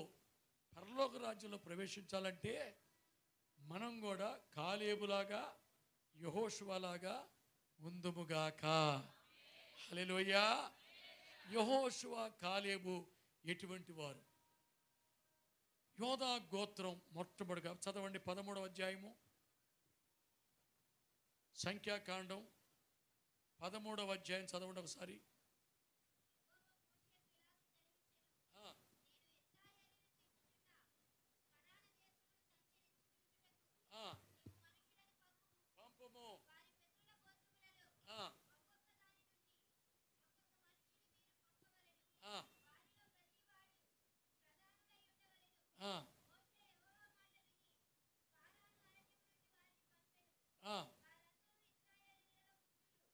పరలోక రాజ్యంలో ప్రవేశించాలంటే మనం కూడా కాలేబులాగా, యెహోషువలాగా ఉందుముగాక. హల్లెలూయా. యెహోషువ, కాలేబు ఎటువంటి వారు? యోధా గోత్రం మొట్టమొదటిగా చదవండి. 13వ అధ్యాయము, సంఖ్యాకాండం 13వ అధ్యాయం చదవండి ఒకసారి. పంపము. ఆ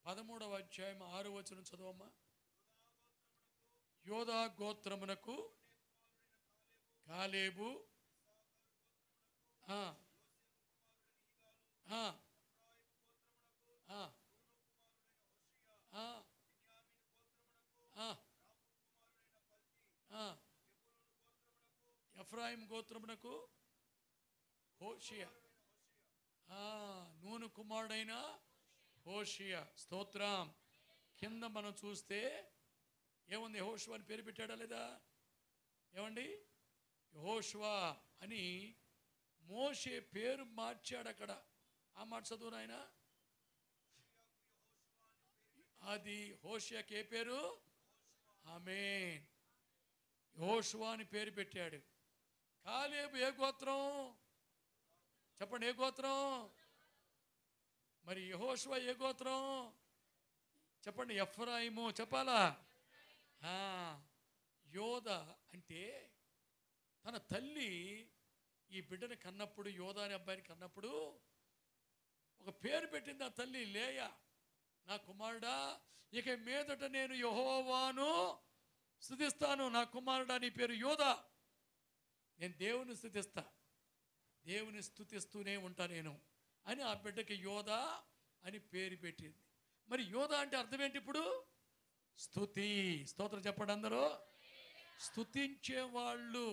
13వ అధ్యాయం 6వ వచనం చదవమ్మా. యోధా గోత్రమునకు కాలేబు, ఎఫ్రాయిం గోత్రమునకు హోషియా, నూను కుమారుడైన హోషియా. స్తోత్రం. కింద మనం చూస్తే ఏముంది? యెహోషువ అని పేరు పెట్టాడా లేదా? ఏమండి? యెహోషువ అని మోషే పేరు మార్చాడు అక్కడ. ఆ మాట చదువు నాయన. అది హోషియాకి ఏ పేరు? ఆమేన్. యెహోషువ అని పేరు పెట్టాడు. కాలేబు ఏ గోత్రం చెప్పండి? ఏ గోత్రం? మరి యెహోషువ ఏ గోత్రం చెప్పండి? ఎఫ్రాయిము. చెప్పాలా? యోధ అంటే తన తల్లి ఈ బిడ్డని కన్నప్పుడు, యోధ అనే అబ్బాయిని కన్నప్పుడు ఒక పేరు పెట్టింది ఆ తల్లి, లేయా. నా కుమారుడా, ఇక మీదట నేను యెహోవాను స్తుతిస్తాను. నా కుమారుడా, నీ పేరు యోధ. నేను దేవుని స్తుతిస్తా, దేవుని స్తుతిస్తూనే ఉంటా నేను అని ఆ బిడ్డకి యోధ అని పేరు పెట్టింది. మరి యోధ అంటే అర్థం ఏంటి ఇప్పుడు? స్తుతి. స్తోత్రం చెప్పండి అందరూ. స్తుతించే వాళ్ళు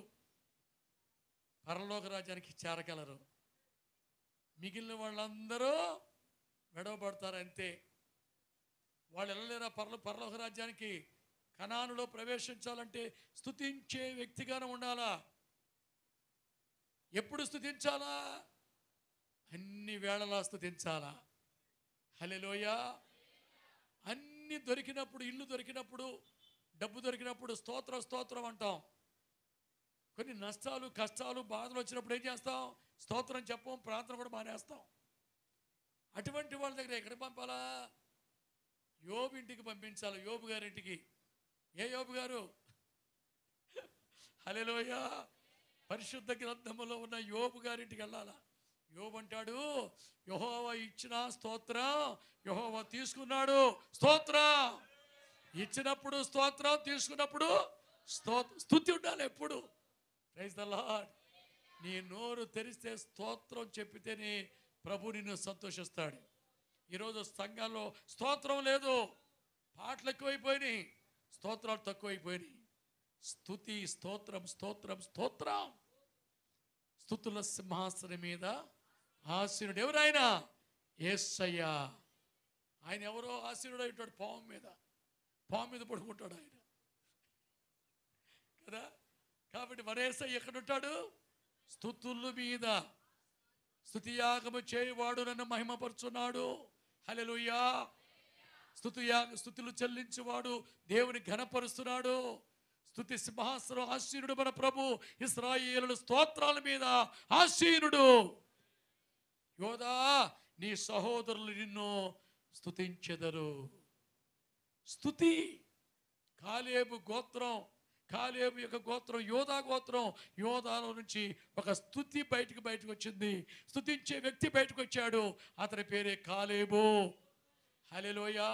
పరలోక రాజ్యానికి చేరగలరు. మిగిలిన వాళ్ళందరూ విడవబడతారు అంతే. వాళ్ళు వెళ్ళలేరా పరలోక రాజ్యానికి? కనానులో ప్రవేశించాలంటే స్తుతించే వ్యక్తిగానే ఉండాలా. ఎప్పుడు స్తుతించాలా? అన్ని వేళలా స్తుతించాలా. హల్లెలూయా. అన్ని దొరికినప్పుడు, ఇల్లు దొరికినప్పుడు, డబ్బు దొరికినప్పుడు స్తోత్రం స్తోత్రం అంటాం. కొన్ని నష్టాలు, కష్టాలు, బాధలు వచ్చినప్పుడు ఏం చేస్తాం? స్తోత్రం చెప్పం, ప్రార్థన కూడా మానేస్తాం. అటువంటి వాళ్ళ దగ్గర ఎక్కడికి పంపాలా? యోబు ఇంటికి పంపించాలి. యోబు గారింటికి. ఏ యోబు గారు? హల్లెలూయా. పరిశుద్ధ గ్రంథములో ఉన్న యోబు గారింటికి వెళ్ళాలా. యోబు అంటాడు, యెహోవా ఇచ్చిన స్తోత్రం, యెహోవా తీసుకున్నాడు స్తోత్రం. ఇచ్చినప్పుడు స్తోత్రం, తీసుకున్నప్పుడు స్తుతి ఉండాలి ఎప్పుడు. Praise the Lord. నీ నోరు తెరిస్తే స్తోత్రం చెప్పితేనే ప్రభు నిన్ను సంతోషిస్తాడు. ఈరోజు సంఘాల్లో స్తోత్రం లేదు, పాటలు ఎక్కువైపోయినాయి, స్తోత్రాలు తక్కువైపోయినాయి. స్తుతి, స్తోత్రం, స్తోత్రం, స్తోత్రం. స్తుతుల సింహాసనం మీద ఆసీనుడు ఎవరైనా? యేసయ్య. ఆయన ఎవరో ఆసీనుడు ఉంటాడు, పాము మీద పడుకుంటాడు ఆయన కదా. కాబట్టి మన యేసయ్య ఎక్కడ ఉంటాడు? స్తుతుల మీద. స్తుతియాగము చేయవాడు నన్ను మహిమపరుచున్నాడు. హల్లెలూయా. స్తుతులు చెల్లించువాడు దేవుని ఘనపరుస్తున్నాడు. స్తుతి సింహాసనం ఆసీనుడు మన ప్రభు. ఇశ్రాయేలు స్తోత్రాల మీద ఆసీనుడు. యోధా, నీ సహోదరులు నిన్ను స్తుతించెదరు. స్తుతి. కాలేబు గోత్రం, కాలేబు యొక్క గోత్రం యోధా గోత్రం. యోధాలో నుంచి ఒక స్తుతి బయటకు వచ్చింది. స్తుతించే వ్యక్తి బయటకు వచ్చాడు. అతని పేరే కాలేబు. హల్లెలూయా.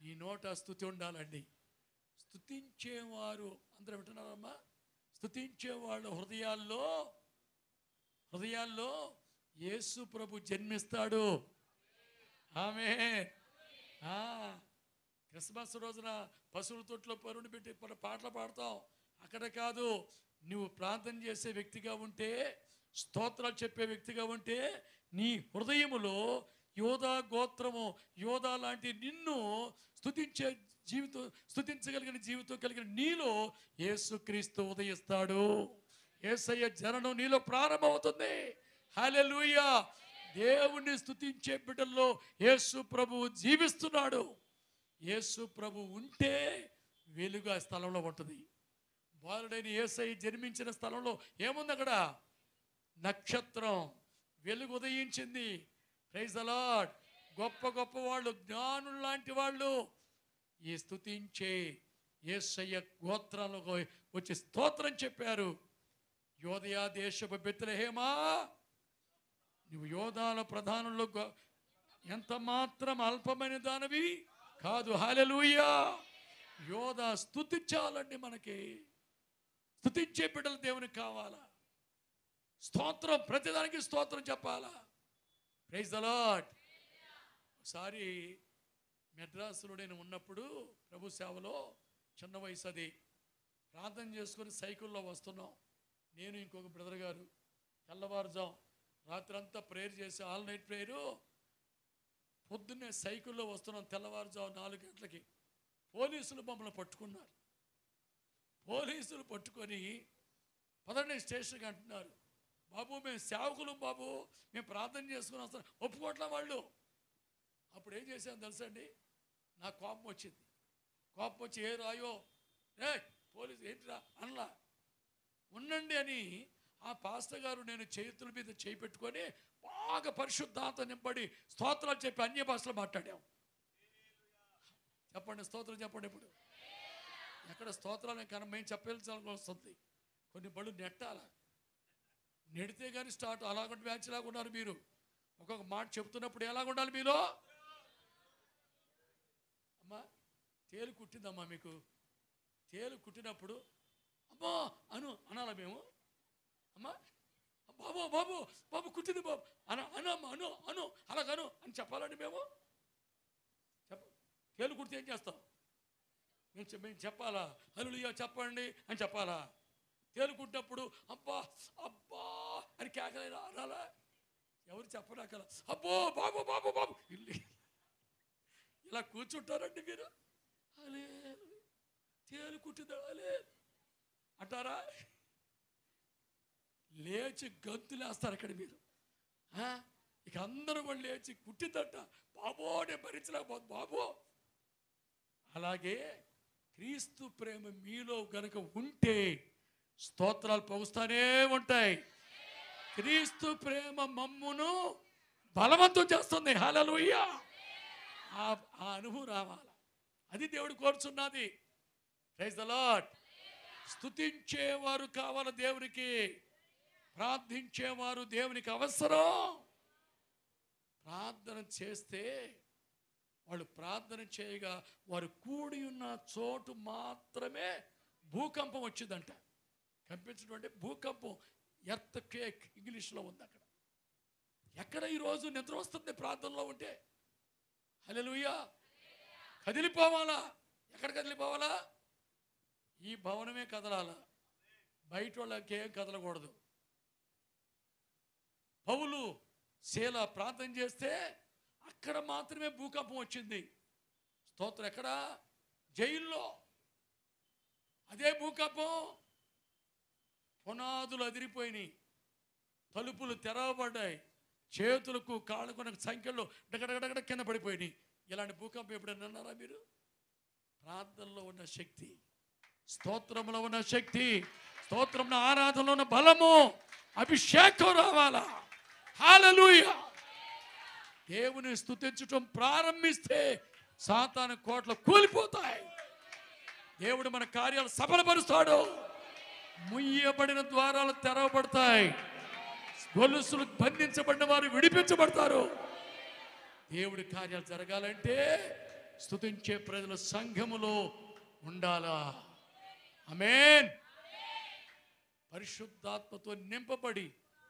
నీ నోట స్తుతి ఉండాలండి. స్తుతించేవారు అందరూ వింటున్నారమ్మా? స్తుతించేవాళ్ళు హృదయాల్లో యేసు ప్రభు జన్మిస్తాడు. ఆమేన్. క్రిస్మస్ రోజున పశువుల తొట్లో పరుని పెట్టి పాటలు పాడతాం. అక్కడ కాదు, నువ్వు ప్రార్థన చేసే వ్యక్తిగా ఉంటే, స్తోత్రాలు చెప్పే వ్యక్తిగా ఉంటే, నీ హృదయములో యోధా గోత్రము, యోధా లాంటి నిన్ను స్తుతించగలిగిన జీవితం కలిగిన నీలో యేసుక్రీస్తు ఉదయిస్తాడు. యేసయ్య జననం నీలో ప్రారంభమవుతుంది. హల్లెలూయా. దేవుణ్ణి స్తుతించే బిడ్డల్లో యేసు ప్రభువు జీవిస్తున్నాడు. యేసు ప్రభు ఉంటే వెలుగు ఆ స్థలంలో ఉంటుంది. బాలుడైన యేసయ్య జన్మించిన స్థలంలో ఏముంది? అక్కడ నక్షత్రం, వెలుగు ఉదయించింది. Praise the lord. గొప్ప గొప్ప వాళ్ళు, జ్ఞానులు లాంటి వాళ్ళు ఈ స్తుతించే యేసయ్య గోత్రాలకు వచ్చి స్తోత్రం చెప్పారు. యోదయా దేశపు బెత్లెహేమా, నువ్వు యోధాల ప్రధానుల్లో ఎంత మాత్రం అల్పమైన దానివి కాదు. హల్లెలూయా. యోధా స్తుతించాలండి. మనకి స్తుతించే బిడ్డలు దేవునికి కావాలా. స్తోత్రం, ప్రతిదానికి స్తోత్రం చెప్పాలా. Praise the Lord. ఒకసారి మెడ్రాసులో నేను ఉన్నప్పుడు ప్రభు సేవలో, చిన్న వయసు అది, ప్రార్థన చేసుకొని సైకిల్లో వస్తున్నాం. నేను ఇంకొక బ్రదర్ గారు తెల్లవారుజాం రాత్రంతా ప్రేయర్ చేసి ఆల్ నైట్ ప్రేయరు. పొద్దున్నే సైకిల్లో వస్తున్నాం తెల్లవారుజాము 4 గంటలకి. పోలీసులు మమ్మల్ని పట్టుకున్నారు. పోలీసులు పట్టుకొని పదండి స్టేషన్కి అంటున్నారు. బాబు మేము సేవకులు బాబు, మేము ప్రార్థన చేసుకుని వస్తాం. ఒప్పుకోవట్లే వాళ్ళు. అప్పుడు ఏం చేశాను తెలుసండి, నాకు కోపం వచ్చింది. కోపం వచ్చి ఏ రాయో రే పోలీసు ఏంటిరా అనలా. ఉండండి అని ఆ పాస్టర్ గారు నేను చేతుల మీద చేయి పెట్టుకొని బాగా పరిశుద్ధాత్మ నింపడి స్తోత్రాలు చెప్పి అన్య భాషలో మాట్లాడాం. చెప్పండి స్తోత్రం చెప్పండి. ఇప్పుడు ఎక్కడ స్తోత్రాలు కన్నా మేము చెప్పాల్సి వస్తుంది. కొన్ని బళ్ళు నెట్టాల, నెడితే కానీ స్టార్ట్. అలాగంటే మ్యాచ్ లాగా ఉన్నారు మీరు. ఒక్కొక్క మాట చెప్తున్నప్పుడు ఎలాగ ఉండాలి మీలో? అమ్మా తేలు కుట్టిందమ్మా మీకు. తేలు కుట్టినప్పుడు అమ్మా అనాలా మేము? అమ్మా బాబు బాబు బాబు కుట్టింది బాబు అమ్మా అను అలాగను అని చెప్పాలండి మేము. తేలు కుడితే ఏం చేస్తాం? మేము చెప్పాలా? హల్లెలూయా చెప్పండి అని చెప్పాలా? తేలుకుంటప్పుడు అబ్బా అబ్బా అని కేకలేదా అనాలా? ఎవరు చెప్పరాకల అబ్బో బాబు బాబు బాబు ఇలా కూర్చుంటారండి మీరు. అలే తేలు కుట్టిందా అలే అంటారా? లేచి గంతులేస్తారు అక్కడ మీరు. ఇక అందరూ కూడా లేచి కుట్టిందట బాబో నేను భరించలేకపోతు బాబో. అలాగే క్రీస్తు ప్రేమ మీలో గనక ఉంటే స్తోత్రాలు పగుస్తూనే ఉంటాయి. క్రీస్తు ప్రేమ మమ్మును బలవంతం చేస్తుంది. హల్లెలూయా. ఆ అనుభవం రావాలి. అది దేవుడు కోరుచున్నది. Praise the Lord. స్తుతించేవారు కావాలి దేవునికి, ప్రార్థించేవారు దేవునికి అవసరం. ప్రార్థన చేస్తే వాళ్ళు ప్రార్థన చేయగా వారు కూడి ఉన్న చోటు మాత్రమే భూకంపం వచ్చిందంట. కనిపించడం అంటే భూకంపం, ఎర్త్ క్వేక్ ఇంగ్లీష్లో ఉంది. అక్కడ ఎక్కడ ఈరోజు నిద్ర వస్తుంది ప్రార్థనలో ఉంటే? హల్లెలూయా. కదిలిపోవాలా? ఎక్కడ కదిలిపోవాలా? ఈ భవనమే కదలాలా, బయట వాళ్ళకి ఏం కదలకూడదు. పౌలు శీల ప్రార్థన చేస్తే అక్కడ మాత్రమే భూకంపం వచ్చింది. స్తోత్రం. ఎక్కడ? జైల్లో. అదే భూకంపం. పునాదులు అదిరిపోయినాయి, తలుపులు తెరవబడ్డాయి, చేతులకు కాళ్ళకు సంఖ్యలో డగడగడగడ కింద పడిపోయినాయి. ఇలాంటి భూకంపం ఎప్పుడైనా అన్నారా మీరు? ప్రార్థనలో ఉన్న శక్తి, స్తోత్రంలో ఉన్న శక్తి, స్తోత్రంలో ఆరాధనలో ఉన్న బలము, అభిషేకం రావాలా. హల్లెలూయా. దేవుని స్తుతించటం ప్రారంభిస్తే సాతాను కోటలు కూలిపోతాయి. దేవుడు మన కార్యాలు సఫలపరుస్తాడు. ముయ్యబడిన ద్వారాలు తెరవబడతాయి. గొలుసులు బంధించబడిన వారు విడిపించబడతారు. దేవుడి కార్యాలు జరగాలంటే స్తుతించే ప్రజల సంఘములో ఉండాలా. ఆమేన్. పరిశుద్ధాత్మతో నింపబడి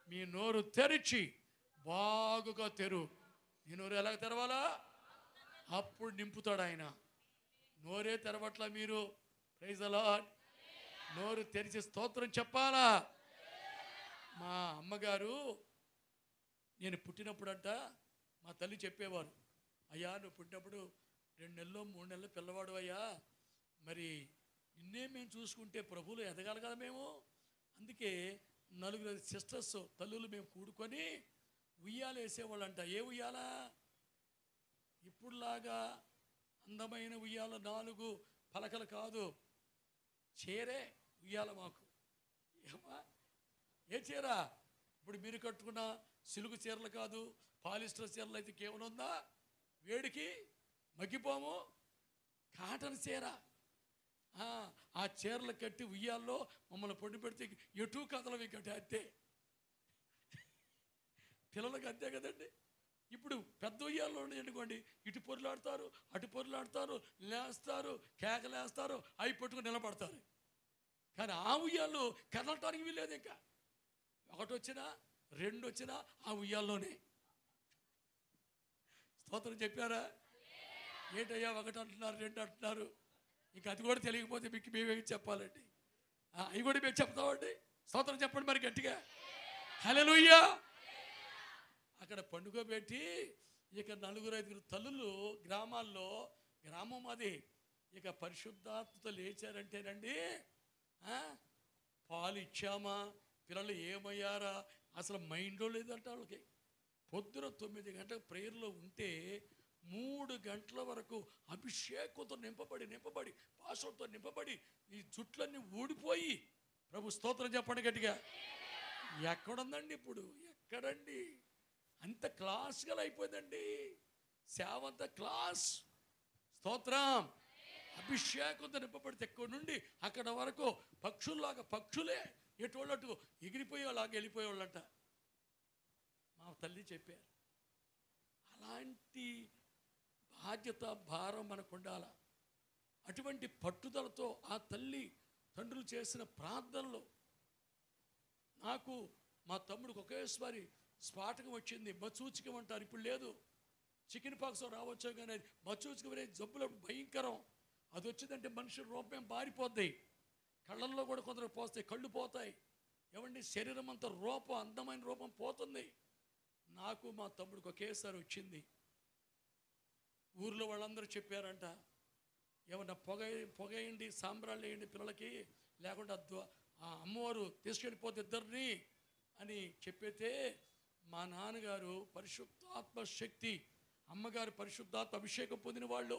మీ నోరు తెరిచి బాగుగా తెరు. ఈ నోరు ఎలా తెరవాలా? అప్పుడు నింపుతాడు ఆయన. నోరే తెరవట్లా మీరు. Praise the Lord. నోరు తెరిచి స్తోత్రం చెప్పాలా. మా అమ్మగారు నేను పుట్టినప్పుడంట మా తల్లి చెప్పేవారు, అయ్యా నువ్వు పుట్టినప్పుడు 2 నెలలు 3 నెలలు పిల్లవాడు అయ్యా, మరి నిన్నే మేము చూసుకుంటే ప్రభువులు ఎదగాలి కదా మేము. అందుకే 4 సిస్టర్స్ తల్లులు మేము కూడుకొని ఉయ్యాల వేసేవాళ్ళంట. ఏ ఉయ్యాల? ఇప్పుడులాగా అందమైన ఉయ్యాల 4 పలకలు కాదు, చీరే ఉయ్యాల మాకు. ఏమా ఏ చీర? ఇప్పుడు మీరు కట్టుకున్న సిలుగు చీరలు కాదు, పాలిస్టర్ చీరలు అయితే కేవలం ఉందా? వేడికి మగ్గిపోము. కాటన్ చీర. ఆ చీరలు కట్టి ఉయ్యాల్లో మమ్మల్ని పొడి పెడితే ఎటు కథలవి కట్టి అంతే. పిల్లలకి అంతే కదండి. ఇప్పుడు పెద్ద ఉయ్యాల్లో అనుకోండి, ఇటు పొరులాడతారు అటు పొరులాడతారు, లేస్తారు కేకలేస్తారు, అవి పట్టుకుని నిలబడతారు. కానీ ఆ ఉయ్యాల్లో కదలటానికి వీల్లేదు. ఇంకా 1 వచ్చినా 2 వచ్చినా ఆ ఉయ్యాల్లోనే. స్తోత్రం చెప్పారా? ఏంటయ్యా 1 అంటున్నారు 2 అంటున్నారు? ఇంకా అది కూడా తెలియకపోతే మీకు మేమేమి చెప్పాలండి? అవి కూడా మేము చెప్తామండి. స్తోత్రం చెప్పండి మరి గట్టిగా. హల్లెలూయా. అక్కడ పండుగ పెట్టి ఇక 4-5 తల్లులు గ్రామం అది ఇక పరిశుద్ధాత్మతో లేచారంటేనండి, పాలు ఇచ్చామా, పిల్లలు ఏమయ్యారా అసలు మైండ్లో లేదంట వాళ్ళకి. పొద్దున 9 గంటల ప్రేయర్లో ఉంటే 3 గంటల వరకు అభిషేకంతో నింపబడి పాషంతో నింపబడి ఈ జుట్లన్నీ ఊడిపోయి, ప్రభు స్తోత్రం చెప్పండి గట్టిగా. ఎక్కడుందండి ఇప్పుడు? ఎక్కడండి? అంత క్లాస్గా అయిపోయిందండి సేవ, అంత క్లాస్. స్తోత్రం. అభిషేకంతో నింపబడితే ఎక్కడి నుండి అక్కడ వరకు పక్షుల్లాగా, పక్షులే ఎటువంటి ఎగిరిపోయేలాగా వెళ్ళిపోయేవాళ్ళంట. మా తల్లి చెప్పారు. అలాంటి బాధ్యత, భారం మనకు ఉండాలా. అటువంటి పట్టుదలతో ఆ తల్లి తండ్రులు చేసిన ప్రార్థనలో నాకు మా తమ్ముడికి ఒకేసారి స్ఫాటకం వచ్చింది. మచ్చూచికం అంటారు, ఇప్పుడు లేదు. చికెన్ పాక్స్ రావచ్చు, కానీ మచ్చూచికం అనే జబ్బులు భయంకరం. అది వచ్చిందంటే మనిషి రూపం మారిపోద్ది. కళ్ళల్లో కూడా కొందరు పోస్తాయి, కళ్ళు పోతాయి. ఏమండి, శరీరం అంతా అందమైన రూపం పోతుంది. నాకు మా తమ్ముడికి ఒకేసారి వచ్చింది. ఊర్లో వాళ్ళందరూ చెప్పారంట, ఏమన్నా పొగేయండి, సాంబ్రాళ్ళు వేయండి పిల్లలకి, లేకుండా ఆ అమ్మవారు తీసుకెళ్ళిపోతే ఇద్దరిని అని చెప్పితే, మా నాన్నగారు పరిశుద్ధాత్మ శక్తి, అమ్మగారు పరిశుద్ధాత్మ అభిషేకం పొందిన వాళ్ళు.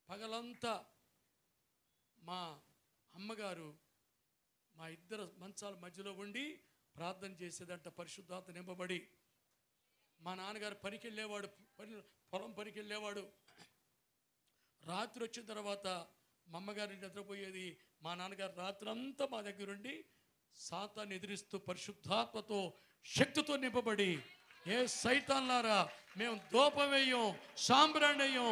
పగలంతా మా అమ్మగారు మా ఇద్దరు మంచాల మధ్యలో ఉండి ప్రార్థన చేసేదంట, పరిశుద్ధాత్మ నింపబడి. మా నాన్నగారు పనికి వెళ్ళేవాడు, పొలం పనికి వెళ్ళేవాడు. రాత్రి వచ్చిన తర్వాత మా అమ్మగారు నిద్రపోయేది. మా నాన్నగారు రాత్రి అంతా మా దగ్గరుండి సాతాన్ని ఎదిరిస్తూ పరిశుద్ధాత్మతో శక్తితో నింపబడి, ఏ సైతాన్లారా మేము దూపం వేయం, సాంబ్రాణి వేయం,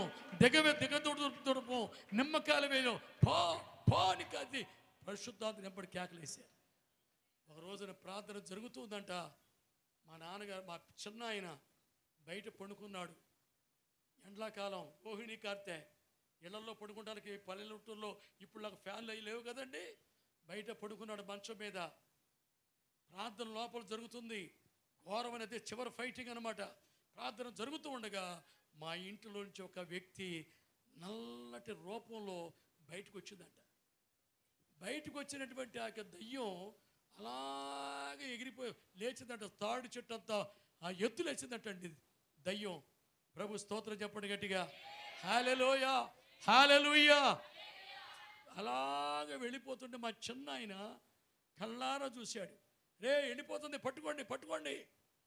దిగదుడుపం, నిమ్మకాయలు వేయం, పోని కాదు, పరిశుద్ధాత్మ నింపడి కేకలేశారు. ఒక రోజున ప్రార్థన జరుగుతుందంట. మా నాన్నగారు, మా చిన్న ఆయన బయట పడుకున్నాడు. ఎండాకాలం, రోహిణి కార్తె, ఇళ్లలో పడుకోవడానికి పల్లెటూరులో ఇప్పుడు నాకు ఫ్యాన్లు అవి లేవు కదండి. బయట పడుకున్నాడు మంచం మీద. ప్రార్థన లోపల జరుగుతుంది. ఘోరం అనేది చివరి ఫైటింగ్ అనమాట. ప్రార్థన జరుగుతూ ఉండగా మా ఇంటిలోంచి ఒక వ్యక్తి నల్లటి రూపంలో బయటకు వచ్చిందంట. బయటకు వచ్చినటువంటి ఆ దయ్యం అలాగే ఎగిరిపోయి లేచిందంట. తాడు చెట్టు అంతా ఆ ఎత్తులు వేసిందంటండి దయ్యం. ప్రభు స్తోత్రం చెప్పండి గట్టిగా. హల్లెలూయా, హల్లెలూయా. అలాగే వెళ్ళిపోతుంటే మా చిన్న ఆయన కళ్ళారా చూశాడు. రే వెళ్ళిపోతుంది, పట్టుకోండి పట్టుకోండి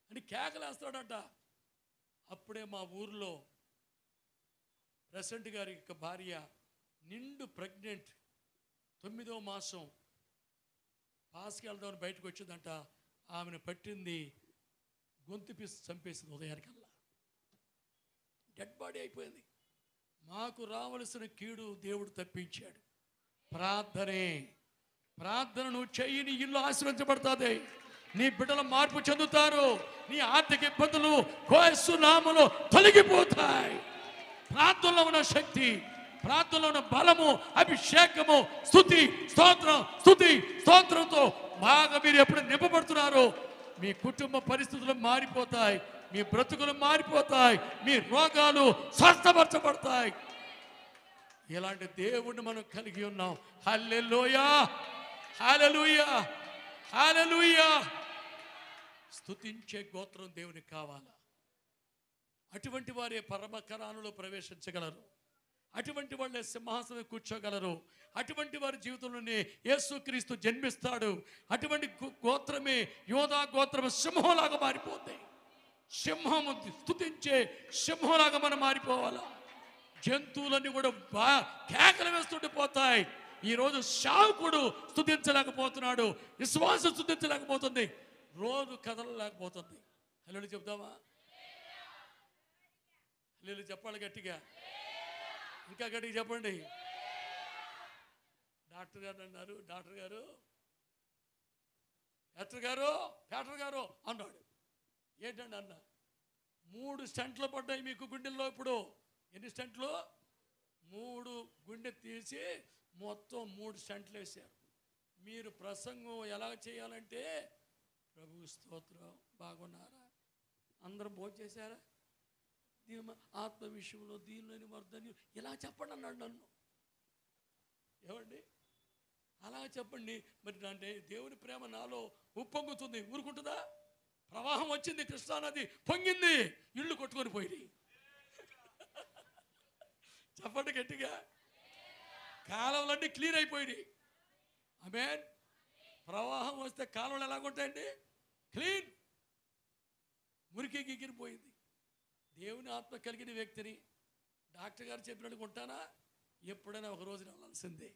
అని కేకలేస్తాడంట. అప్పుడే మా ఊర్లో ప్రెసిడెంట్ గారి యొక్క భార్య నిండు ప్రెగ్నెంట్, 9వ మాసం, పాస్కి వెళ్దామని బయటకు వచ్చిందంట. ఆమెను పట్టింది, గొంతు పీసి చంపేసింది ఉదయానికల్లా. డెడ్ బాడీ అయిపోయింది. మాకు రావలసిన కీడు దేవుడు తప్పించాడు. ప్రార్థన నువ్వు చెయ్యి, నీ ఇల్లు ఆశీర్వదించబడుతుంది, నీ బిడ్డలు మార్పు చెందుతారు, నీ ఆర్థిక ఇబ్బందులు యేసు నామములో తొలగిపోతాయి. ప్రార్థనలో ఉన్న శక్తి, ప్రార్థనలో ఉన్న బలము, అభిషేకము, స్తుతి స్తోత్రంతో బాగా మీరు ఎప్పుడు నింపబడుతున్నారు, మీ కుటుంబ పరిస్థితులు మారిపోతాయి, మీ బ్రతుకులు మారిపోతాయి, మీ రోగాలు స్వస్థపరచబడతాయి. ఇలాంటి దేవుణ్ణి మనం కలిగి ఉన్నాం. హల్లెలూయా, హల్లెలూయా, హల్లెలూయా. స్తుతించే గోత్రం దేవునికి కావాలా. అటువంటి వారే పరమకరానులో ప్రవేశించగలరు. అటువంటి వాళ్ళే సింహాసనం కూర్చోగలరు. అటువంటి వారి జీవితంలోనే యేసుక్రీస్తు జన్మిస్తాడు. అటువంటి గోత్రమే, యోధా గోత్రమే సింహంలాగా మారిపోతాయి. సింహము స్తుతించే సింహంలాగా మనం మారిపోవాలా. జంతువులన్నీ కూడా కేకలు వేస్తుంటే పోతాయి. ఈరోజు శావకుడు స్తుతించలేకపోతున్నాడు, విశ్వాసం స్తుతించలేకపోతుంది, రోజు కదలలేకపోతుంది. హల్లెలూయా చెప్తామా? హల్లెలూయా చెప్పాలి గట్టిగా, ఇంకా గట్టిగా చెప్పండి. డాక్టర్ గారు అన్నారు, డాక్టర్ గారు అన్నాడు. ఏంటండి అన్న? 3 స్టంట్లు పడ్డాయి మీకు గుండెల్లో. ఇప్పుడు ఎన్ని స్టంట్లు? 3 గుండె తీసి మొత్తం 3 స్టంట్లు వేశారు. మీరు ప్రసంగం ఎలా చేయాలంటే, ప్రభు స్తోత్రం, బాగున్నారా, అందరం భోజనం చేశారా, ఆత్మ విషయంలో దీనిలోని వర్ధని ఇలా చెప్పండి అన్నాడు నన్ను. ఏమండి అలా చెప్పండి. మరి అంటే దేవుని ప్రేమ నాలో ఉప్పొంగుతుంది, ఊరుకుంటుందా? ప్రవాహం వచ్చింది, కృష్ణానది పొంగింది, ఇళ్ళు కొట్టుకొని పోయి. చెప్పండి గట్టిగా. కాలువలన్నీ క్లీన్ అయిపోయినాయి. ఆమేన్. ప్రవాహం వస్తే కాలువలు ఎలాగుంటాయండి? క్లీన్. మురికి గిగిరిపోయింది. దేవుని ఆత్మ కలిగిన వ్యక్తిని డాక్టర్ గారు చెప్పినట్టు ఉంటానా? ఎప్పుడైనా ఒక రోజున వెళ్ళాల్సిందే,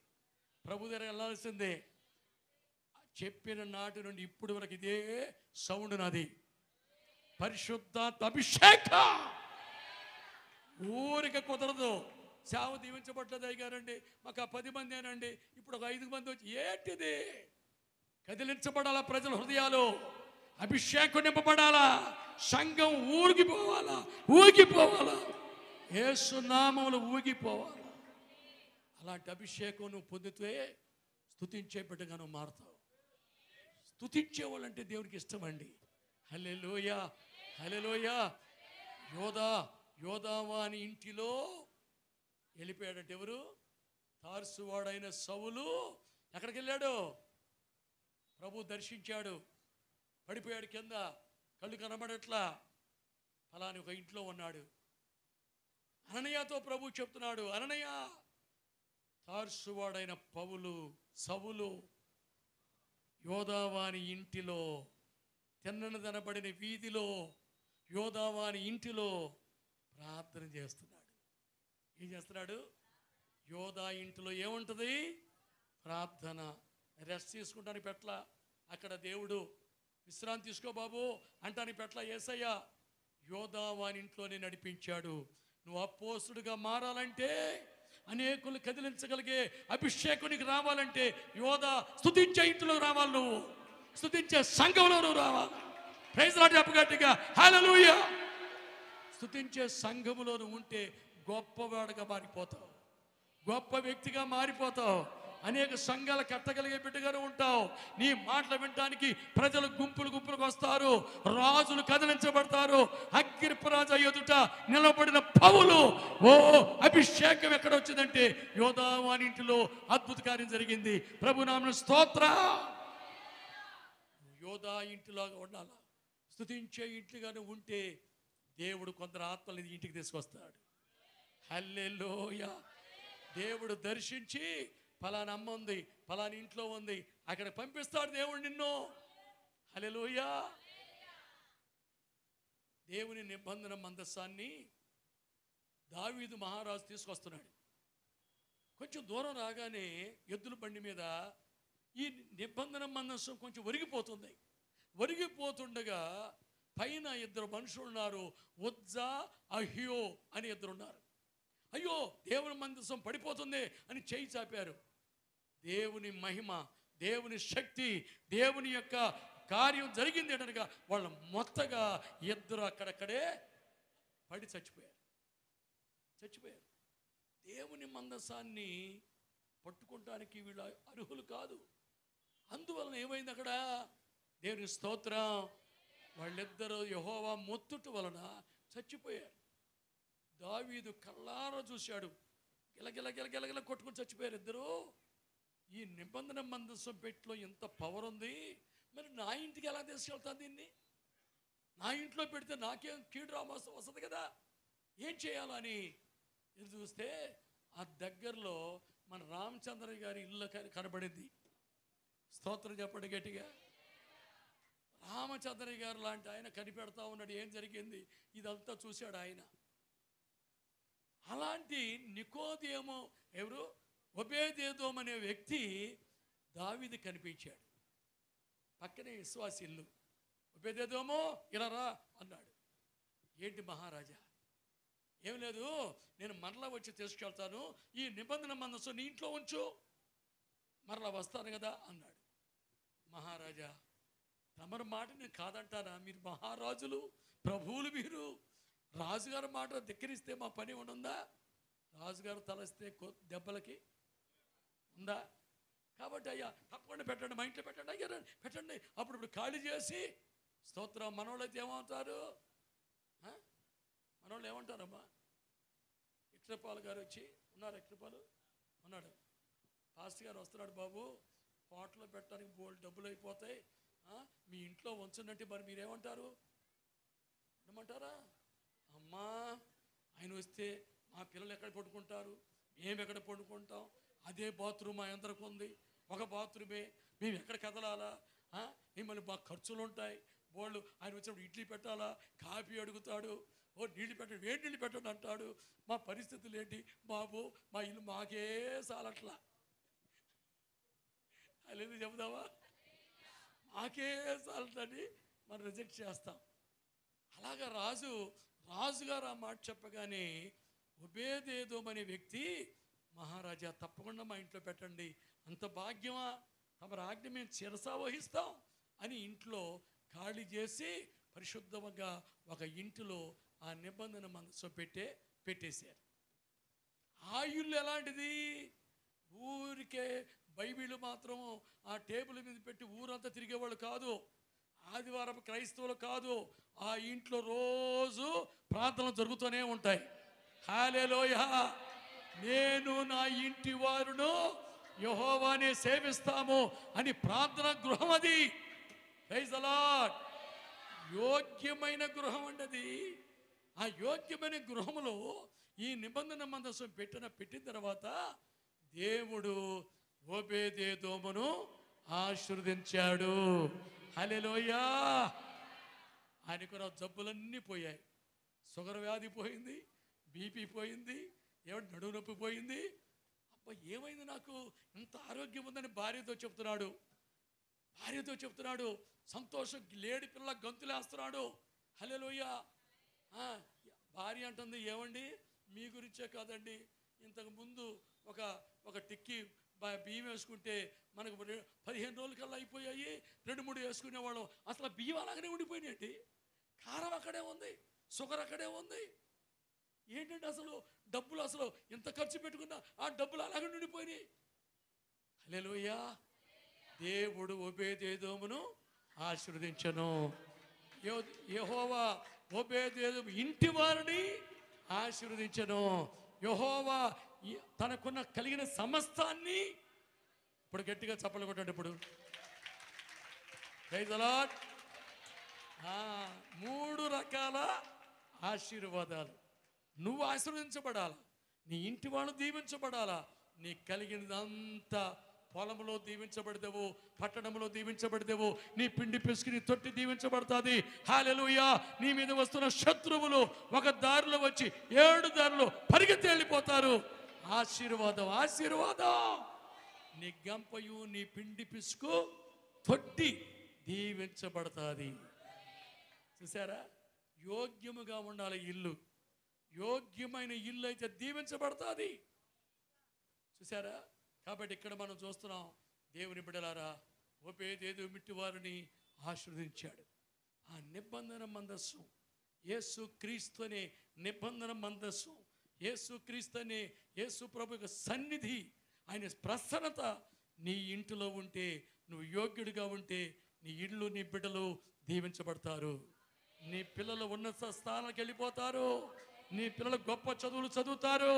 ప్రభు దగ్గర వెళ్ళాల్సిందే. చెప్పిన నాటి నుండి ఇప్పుడు వరకు ఇదే సౌండ్ నాది. పరిశుద్ధాత్మ అభిషేక. ఊరిక కుదరదు. సేవ దీవించబట్లేదు అయ్యారండి, మాకు ఆ 10 మంది అనండి, ఇప్పుడు ఒక 5 మంది వచ్చి ఏంటిది? కదిలించబడాలా ప్రజల హృదయాలు, అభిషేకం నింపబడాలా, సంఘం ఊగిపోవాలా, ఊగిపోవాలా, యేసు నామములో ఊగిపోవాలా. అలాంటి అభిషేకం నువ్వు పొందితే స్తుతించే బిడ్డగా నువ్వు మారుతావు. స్తుతించేవాళ్ళంటే దేవునికి ఇష్టమండి. హల్లెలూయా, హల్లెలూయా. యోదావాని ఇంటిలో వెళ్ళిపోయాడంటే ఎవరు? తార్సువాడైన సౌలు. ఎక్కడికి వెళ్ళాడు? ప్రభు దర్శించాడు, పడిపోయాడు కింద, కళ్ళు కనబడట్లా. ఫలాని ఒక ఇంట్లో ఉన్నాడు. అననీయతో ప్రభు చెప్తున్నాడు, అననీయ, తార్సువాడైన సౌలు యోదావాని ఇంటిలో, తిన్నదనబడిన వీధిలో, యోదావాని ఇంటిలో ప్రార్థన చేస్తున్నాడు. ఏం చేస్తున్నాడు? యోదా ఇంటిలో ఏముంటుంది? ప్రార్థన. రెస్ట్ తీసుకుంటానికి పెట్ల, అక్కడ దేవుడు విశ్రాంతి తీసుకో బాబు అంటానికి పెట్ల. యేసయ్య యోదావాని ఇంట్లోనే నడిపించాడు. నువ్వు అపోస్తుడుగా మారాలంటే, అనేకులు కదిలించగలిగే అభిషేకునికి రావాలంటే, యోదా స్తుతించే ఇంట్లో రావాలి, నువ్వు స్తుతించే సంఘంలో నువ్వు రావాలి. ప్రైజ్ లార్డ్ చెప్పు గట్టిగా, హల్లెలూయా. స్తుతించే సంఘములో నువ్వు ఉంటే గొప్పవాడుగా మారిపోతావు, గొప్ప వ్యక్తిగా మారిపోతావు. అనేక సంఘాలు కట్టగలిగే బిడ్డగానే ఉంటావు. నీ మాటలు వినడానికి ప్రజలు గుంపులుగా వస్తారు, రాజులు కదిలించబడతారు. అగ్రిపరాజు ఎదుట నిలబడిన పౌలు, ఓ అభిషేకం ఎక్కడ వచ్చిందంటే యోదావాని ఇంటిలో అద్భుత కార్యం జరిగింది. ప్రభునామమున స్తోత్ర. యోదా ఇంటిలాగా ఉండాలా, స్తుతించే ఇంటిగానే ఉంటే దేవుడు కొందరు ఆత్మల్ని ఇంటికి తీసుకొస్తాడు. హల్లెలూయా. దేవుడు దర్శించి, ఫలానా అమ్మ ఉంది, ఫలాని ఇంట్లో ఉంది, అక్కడ పంపిస్తాడు దేవుడు నిన్ను. హల్లెలూయా. దేవుని నిబంధన మందసాన్ని దావీదు మహారాజు తీసుకొస్తున్నాడు. కొంచెం దూరం రాగానే ఎద్దుల బండి మీద ఈ నిబంధన మందసం కొంచెం ఒరిగిపోతుండగా పైన 2 మనుషులు ఉన్నారు. ఉజ్జా, అహ్యో అని 2 ఉన్నారు. అయ్యో దేవుని మందసం పడిపోతుంది అని చేయి చాపారు. దేవుని మహిమ, దేవుని శక్తి, దేవుని యొక్క కార్యం జరిగింది అనగా వాళ్ళ మొత్తగా 2 అక్కడక్కడే పడి చచ్చిపోయారు. దేవుని మందసాన్ని పట్టుకోవడానికి వీళ్ళు అర్హులు కాదు. అందువలన ఏమైంది అక్కడ? దేవుని స్తోత్రం. వాళ్ళిద్దరూ యెహోవా మొత్తుట వలన చచ్చిపోయారు. దావీదు కళ్ళారా చూశాడు, గిలగిల కొట్టుకుని చచ్చిపోయారు 2. ఈ నిబంధన మందసం పెట్టిలో ఎంత పవర్ ఉంది, మరి నా ఇంటికి ఎలా తీసుకెళ్తాను దీన్ని? నా ఇంట్లో పెడితే నాకేం కీడు రామోసం వస్తుంది కదా, ఏం చేయాలని ఇది చూస్తే ఆ దగ్గరలో మన రామచంద్ర గారి ఇల్లు కనబడింది. స్తోత్రం చెప్పండి గట్టిగా. రామచంద్రయ్య గారు లాంటి ఆయన కనిపెడతా ఉన్నాడు. ఏం జరిగింది ఇదంతా చూశాడు ఆయన. అలాంటి నికోదేమో, ఎవరు? ఒబేదేదోం అనే వ్యక్తి దావీదు కనిపించాడు. పక్కనే విశ్వాసి ఇల్లు. ఒబేదేదోమో ఇలా రా అన్నాడు. ఏంటి మహారాజా? ఏం లేదు, నేను మరలా వచ్చి తీసుకెళ్తాను, ఈ నిబంధన మందసం నీ ఇంట్లో ఉంచు, మరలా వస్తాను కదా అన్నాడు. మహారాజా, తమరి మాట నేను కాదంటానా? మీరు మహారాజులు, ప్రభువులు, మీరు రాజుగారి మాట ధిక్కరిస్తే మా పని ఉందా? రాజుగారు తలస్తే దెబ్బలకి ఉందా? కాబట్టి అయ్యా తప్పకుండా పెట్టండి, మా ఇంట్లో పెట్టండి, అయ్యా పెట్టండి. అప్పుడు ఖాళీ చేసి స్తోత్రం. మనోళ్ళు అయితే ఏమంటారు? మనోళ్ళు ఏమంటారమ్మా? ఎక్రపాల్ గారు వచ్చి ఉన్నారు, ఎక్రపాలు ఉన్నాడు, పాస్టర్ గారు వస్తున్నాడు బాబు, పాటలో పెట్టడానికి బోల్డ్ డబ్బులు అయిపోతాయి, మీ ఇంట్లో ఉంచండి. మరి మీరేమంటారు? ఉండమంటారా? అమ్మా ఆయన వస్తే మా పిల్లలు ఎక్కడ పడుకుంటారు, మేము ఎక్కడ పడుకుంటాం, అదే బాత్రూమ్ మా అందరికి ఉంది, ఒక బాత్రూమే, మేము ఎక్కడ కదలాలా, మిమ్మల్ని మాకు ఖర్చులు ఉంటాయి బోళ్ళు. ఆయన వచ్చినప్పుడు ఇడ్లీ పెట్టాలా, కాఫీ అడుగుతాడు, ఓ నీళ్ళు పెట్టండి, వేడి నీళ్ళు పెట్టండి అంటాడు. మా పరిస్థితులు ఏంటి బాబు, మా ఇల్లు మాకే సాలట్లా, అది చెబుదామా? మాకే సాలట్లని మనం రిజెక్ట్ చేస్తాం. అలాగా రాజుగారు ఆ మాట చెప్పగానే ఒబేదేదోం అనే వ్యక్తి, మహారాజా తప్పకుండా మా ఇంట్లో పెట్టండి, అంత భాగ్యమా, తమ ఆజ్ఞ మేము శిరసా వహిస్తాం అని ఇంట్లో ఖాళీ చేసి పరిశుద్ధంగా ఒక ఇంటిలో ఆ నిబంధన మనసు పెట్టేశారు. ఆ ఇల్లు ఎలాంటిది? ఊరికే బైబిల్ మాత్రం ఆ టేబుల్ మీద పెట్టి ఊరంతా తిరిగేవాళ్ళు కాదు, ఆదివారం క్రైస్తవులు కాదు. ఆ ఇంట్లో రోజు ప్రార్థనలు జరుగుతూనే ఉంటాయి. హల్లెలూయా. నేను నా ఇంటి వారును యెహోవానే సేవిస్తాము అని ప్రార్థన గృహం అది. Praise the Lord. యోగ్యమైన గృహం అండి. ఆ యోగ్యమైన గృహంలో ఈ నిబంధన మందసం పెట్టిన తర్వాత దేవుడు ఓబేదేదోమును ఆశీర్వదించాడు. హల్లెలూయా. ఆయనకు జబ్బులన్నీ పోయాయి. షుగర్ వ్యాధి పోయింది, బీపీ పోయింది, నడుము నొప్పి పోయింది. అబ్బా ఏమైంది నాకు, ఇంత ఆరోగ్యం ఉందని భార్యతో చెప్తున్నాడు. సంతోషం, లేడి పిల్ల గంతులేస్తున్నాడు. హల్లెలూయా. భార్య అంటుంది, ఏమండి మీ గురించే కాదండి, ఇంతకుముందు ఒక టిక్కీ బియ్యం వేసుకుంటే మనకు 15 రోజుల కల్లా అయిపోయాయి, 2-3 వేసుకునేవాళ్ళం, అసలు బియ్యం అలాగనే ఉండిపోయినాయండి, కారం అక్కడే ఉంది, షుగర్ అక్కడే ఉంది. ఏంటంటే అసలు డబ్బులు, అసలు ఎంత ఖర్చు పెట్టుకున్నా ఆ డబ్బులు అలాగే ఉండిపోయినాయి. హల్లెలూయా. దేవుడు ఓబేదేదోమును ఆశీర్వదించెను. యెహోవా ఓబేదేదోము ఇంటి వారిని ఆశీర్వదించెను. యెహోవా తనకున్న కలిగిన సమస్తాన్ని, ఇప్పుడు గట్టిగా చప్పలు కొట్టండి. ఇప్పుడు ప్రైజ్ ది లార్డ్. 3 రకాల ఆశీర్వాదాలు. నువ్వు ఆశీర్వదించబడాలా, నీ ఇంటి వాళ్ళు దీవించబడాలా, నీ కలిగినదంతా, పొలంలో దీవించబడదేవు, పట్టణంలో దీవించబడదేవు, నీ పిండి పిసికి నీ తొట్టి దీవించబడుతుంది. హల్లెలూయా. నీ మీద వస్తున్న శత్రువులు ఒక దారిలో వచ్చి 7 దారిలో పరిగెత్తి వెళ్ళిపోతారు. ఆశీర్వాదం. నీ గంపయు నీ పిండి పిసుకు తొట్టి దీవించబడుతుంది. చూసారా? యోగ్యముగా ఉండాలి ఇల్లు. యోగ్యమైన ఇల్లు అయితే దీవించబడుతుంది. చూసారా? కాబట్టి ఇక్కడ మనం చూస్తున్నాం, దేవుని బిడ్డలారా, ఓబేదేదోము ఇంటి వారిని ఆశీర్వదించాడు. ఆ నిబంధన మందస్సు, యేసుక్రీస్తు అనే నిబంధన మందస్సు, యేసుక్రీస్తు అనే యేసు ప్రభు యొక్క సన్నిధి, ఆయన ప్రసన్నత నీ ఇంటిలో ఉంటే, నువ్వు యోగ్యుడిగా ఉంటే, నీ ఇల్లు నీ బిడ్డలు దీవించబడతారు. నీ పిల్లలు ఉన్నత స్థానాలకు వెళ్ళిపోతారు. నీ పిల్లలు గొప్ప చదువులు చదువుతారు,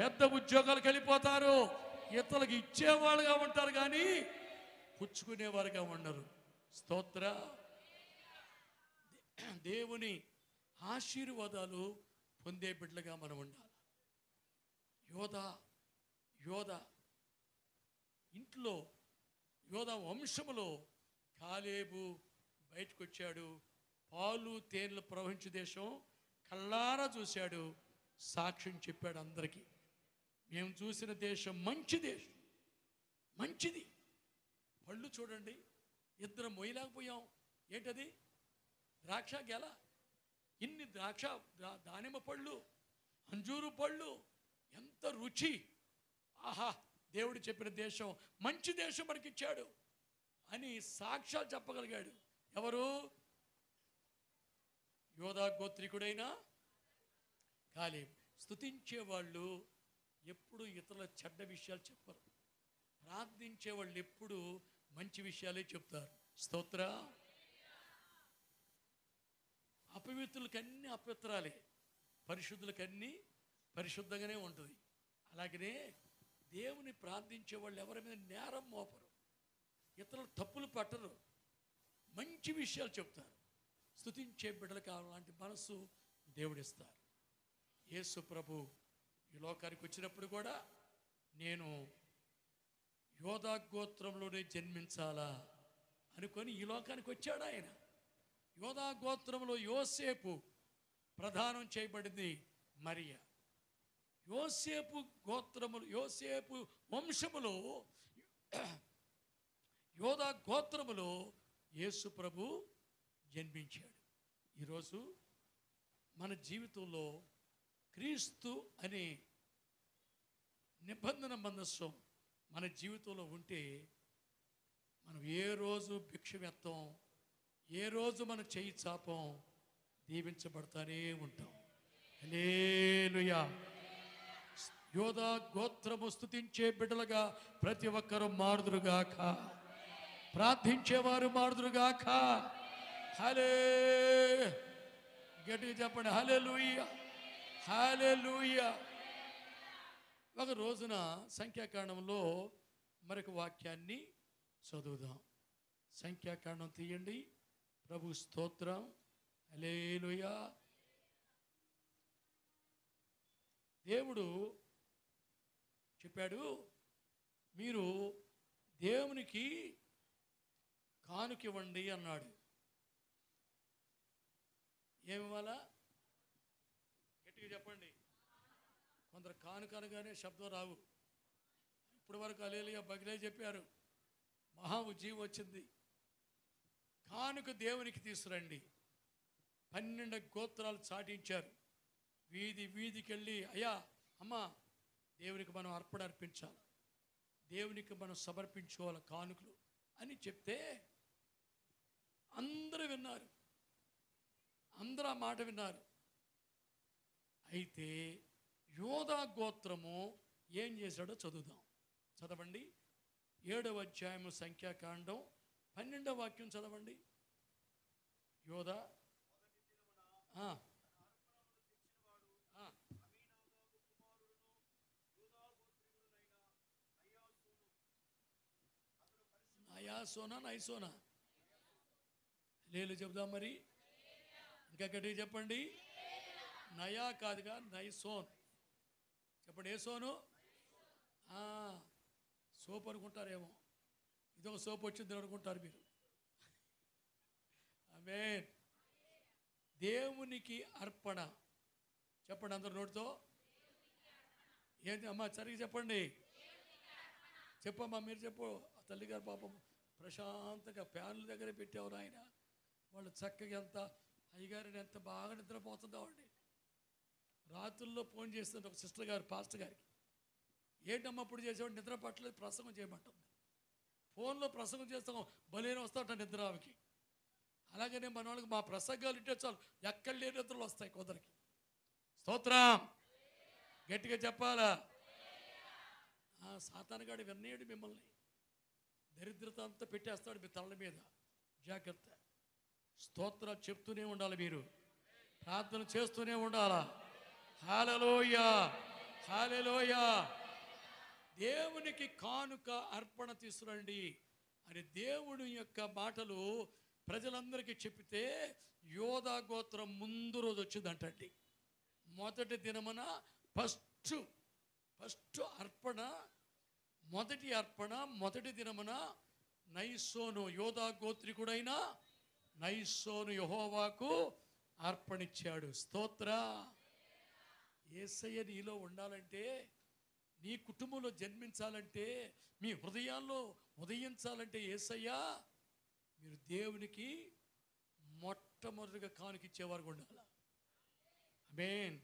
పెద్ద ఉద్యోగాలకు వెళ్ళిపోతారు. ఇతరులకు ఇచ్చేవాళ్ళుగా ఉంటారు కానీ పుచ్చుకునేవారుగా ఉండరు. స్తోత్ర. దేవుని ఆశీర్వాదాలు పొందే బిడ్డలుగా మనం ఉండాలి. యోధ ఇంట్లో, యోధ వంశములో కాలేబు బయటకు వచ్చాడు. పాలు తేనెలు ప్రవహించే దేశం కళ్ళారా చూశాడు, సాక్ష్యం చెప్పాడు అందరికీ. మేము చూసిన దేశం మంచి దేశం, మంచిది. పళ్ళు చూడండి, 2 మొయ్యలేకపోయాం. ఏంటది? ద్రాక్ష గెల. ఇన్ని దానిమ్మ పళ్ళు, అంజూరు పళ్ళు, ఎంత రుచి. ఆహా, దేవుడు చెప్పిన దేశం, మంచి దేశం మనకిచ్చాడు అని సాక్ష్యాలు చెప్పగలిగాడు. ఎవరు? యోధా గోత్రికుడైన కాలేబు. స్తుతించేవాళ్ళు ఎప్పుడు ఇతరుల చెడ్డ విషయాలు చెప్పరు. ప్రార్థించే వాళ్ళు ఎప్పుడు మంచి విషయాలే చెప్తారు. స్తోత్ర. అపవిత్రులకన్నీ అపవిత్రాలే, పరిశుద్ధులకన్నీ పరిశుద్ధంగానే ఉంటుంది. అలాగనే దేవుని ప్రార్థించే వాళ్ళు ఎవరి మీద నేరం మోపరు, ఇతరులు తప్పులు పట్టరు, మంచి విషయాలు చెప్తారు. స్తుతించే బిడ్డలకు అలాంటి మనసు దేవుడిస్తారు. యేసు ప్రభు ఈ లోకానికి వచ్చినప్పుడు కూడా నేను యోధా గోత్రంలోనే జన్మించాలా అనుకొని ఈ లోకానికి వచ్చాడు ఆయన. యోధా గోత్రంలో యోసేపు ప్రధానం చేయబడింది మరియ. యోసేపు గోత్రములు, యోసేపు వంశములో, యోధా గోత్రములో యేసు ప్రభు జన్మించాడు. ఈరోజు మన జీవితంలో క్రీస్తు అనే నిబంధన మందస్సం మన జీవితంలో ఉంటే మనం ఏ రోజు భిక్షమెత్తం, ఏ రోజు మనం చెయ్యి చాపం, దీవించబడతానే ఉంటాం. హల్లెలూయా. యోధా గోత్రము స్తుతించే బిడ్డలుగా ప్రతి ఒక్కరూ మారుదురుగాక, ప్రార్థించేవారు మారుదురుగాక. హల్లే, గట్టిగా చెప్పండి హల్లెలూయా, హల్లెలూయా. ఒక రోజున సంఖ్యాకాండంలో మరొక వాక్యాన్ని చదువుదాం. సంఖ్యాకాండం తీయండి. ప్రభు స్తోత్రం. హల్లెలూయా. దేవుడు చెప్పాడు, మీరు దేవునికి కానుకివ్వండి అన్నాడు. ఏమివ్వాలా? గట్టిగా చెప్పండి. కొందరు కానుక అనగానే శబ్దం రావు. ఇప్పటి వరకు హల్లెలూయా బగిలే చెప్పారు, మహా ఉజ్జీవం వచ్చింది. కానుక దేవునికి తీసుకురండి. 12 గోత్రాలు చాటించారు. వీధి వీధికి వెళ్ళి, అయ్యా అమ్మా, దేవునికి మనం అర్పణ అర్పించాలి, దేవునికి మనం సమర్పించుకోవాలి కానుకలు అని చెప్తే అందరూ విన్నారు, అందరూ ఆ మాట విన్నారు. అయితే యోధా గోత్రము ఏం చేశాడో చదువుదాం. చదవండి. 7వ అధ్యాయము సంఖ్యాకాండం 12వ వాక్యం చదవండి. యోధా నయాసోనా నైసోనా? లేలు చెబుదాం మరి, ఇంకా గట్టిగా చెప్పండి. నయా కాదుగా, నైసోన్ చెప్పండి. ఏ సోను? సోప్ అనుకుంటారేమో, ఇదొక సోప్ వచ్చింది అనుకుంటారు మీరు. ఆమేన్. దేవునికి అర్పణ చెప్పండి అందరు నోటితో. ఏంటి అమ్మా, సరిగ్గా చెప్పండి. చెప్పమ్మా, మీరు చెప్పు. ఆ తల్లిగారు పాపం ప్రశాంతంగా ఫ్యాన్ల దగ్గర పెట్టేవారు ఆయన. వాళ్ళు చక్కగా ఎంత అయ్యగారిని ఎంత బాగా నిద్రపోతుందో అండి. రాత్రుల్లో ఫోన్ చేస్తుంది ఒక సిస్టర్ గారు పాస్టర్ గారికి. ఏంటమ్మా ఇప్పుడు చేసేవాడు? నిద్ర పట్టలేదు, ప్రసంగం చేయమంటుంది. ఫోన్లో ప్రసంగం చేస్తాం, బలేని వస్తాట నిద్ర ఆమెకి. అలాగనే మన వాళ్ళకి మా ప్రసంగాలు ఇంటే చాలు ఎక్కడ లేని నిద్రలు వస్తాయి కొందరికి. స్తోత్రం. గట్టిగా చెప్పాలా? సాతానుగాడు విన్నయ్యాడు మిమ్మల్ని, దరిద్రత అంతా పెట్టేస్తాడు మీ తల మీద. జాగ్రత్త. స్తోత్రం చెప్తూనే ఉండాలి, మీరు ప్రార్థన చేస్తూనే ఉండాలా. హల్లెలూయా, హల్లెలూయా. దేవునికి కానుక అర్పణ తీసుకురండి అని దేవుని యొక్క మాటలు ప్రజలందరికీ చెప్పితే యోధా గోత్రం ముందు రోజు వచ్చిందంటండి. మొదటి దినమున ఫస్ట్ అర్పణ, మొదటి దినమున నైసోను, యోధా గోత్రికుడైన నైసోను యెహోవాకు అర్పణిచ్చాడు. స్తోత్ర. యేసయ్య నీలో ఉండాలంటే, నీ కుటుంబంలో జన్మించాలంటే, మీ హృదయాల్లో ఉదయించాలంటే యేసయ్య మీరు దేవునికి మొట్టమొదటిగా కానుకిచ్చేవారు ఉండాలి. ఆమేన్.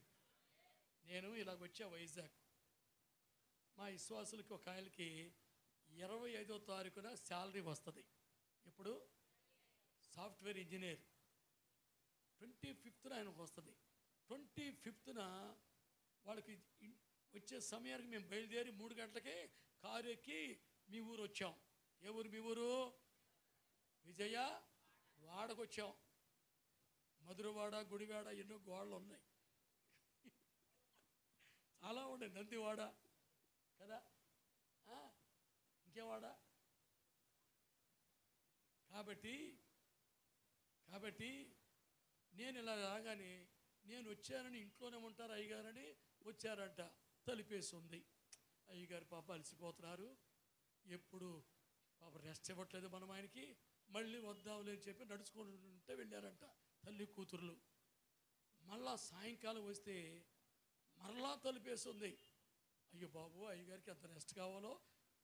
నేను ఇలాగ వచ్చా వైజాగ్. మా విశ్వాసులకి ఒక ఆయనకి 25వ తారీఖున శాలరీ వస్తుంది. ఇప్పుడు సాఫ్ట్వేర్ ఇంజనీర్. 25న ఆయనకు వస్తుంది. 25న వాళ్ళకి వచ్చే సమయానికి మేము బయలుదేరి 3 గంటలకే కారు ఎక్కి మీ ఊరు వచ్చాం. ఏ ఊరు మీ ఊరు? విజయ వాడకు వచ్చాం. మధురవాడ, గుడివాడ ఎన్నో గోడలు ఉన్నాయి, చాలా ఉన్నాయి. నందివాడ కదా, ఇంకేవాడ. కాబట్టి నేను ఇలా రాగానే నేను వచ్చానని ఇంట్లోనే ఉంటారు అయ్యగారని వచ్చారంట. తలిపేసి ఉంది. అయ్యగారు పాప అలసిపోతున్నారు, ఎప్పుడు పాప రెస్ట్ ఇవ్వట్లేదు మనం ఆయనకి, మళ్ళీ వద్దాంలే అని చెప్పి నడుచుకుంటుంటే వెళ్ళారంట తల్లి కూతుర్లు. మళ్ళా సాయంకాలం వస్తే మరలా తలిపేసి ఉంది. అయ్యో బాబు, అయ్యగారికి ఎంత రెస్ట్ కావాలో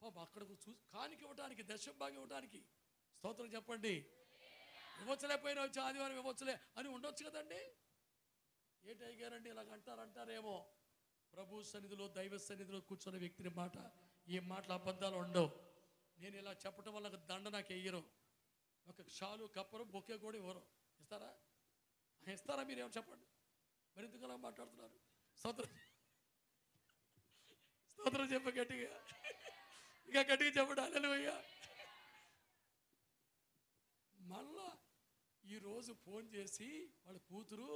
పాప అక్కడకు కానికి ఇవ్వడానికి, దశభాగం ఇవ్వడానికి. స్తోత్రం చెప్పండి. ఇవ్వచ్చలేకపోయినా వచ్చి ఆదివారం ఇవ్వచ్చులే అని ఉండొచ్చు కదండి. ఏంటి అయ్యగారండి ఇలాగ అంటారేమో. ప్రభు సన్నిధిలో, దైవ సన్నిధిలో కూర్చున్న వ్యక్తిని మాట, ఈ మాటలు అబద్ధాలు ఉండవు. నేను ఇలా చెప్పడం వల్ల దండ నాకు వెయ్యరు, ఒక షాలు కప్పరు, బొకే కూడా ఇవ్వరు. ఇస్తారా మీరేమో చెప్పండి. మరి ఎందుకు అలా మాట్లాడుతున్నారు? స్తోత్రం చెప్ప గట్టిగా, ఇక గట్టిగా చెప్పండి. హల్లెలూయా. మళ్ళా ఈరోజు ఫోన్ చేసి వాళ్ళ కూతురు,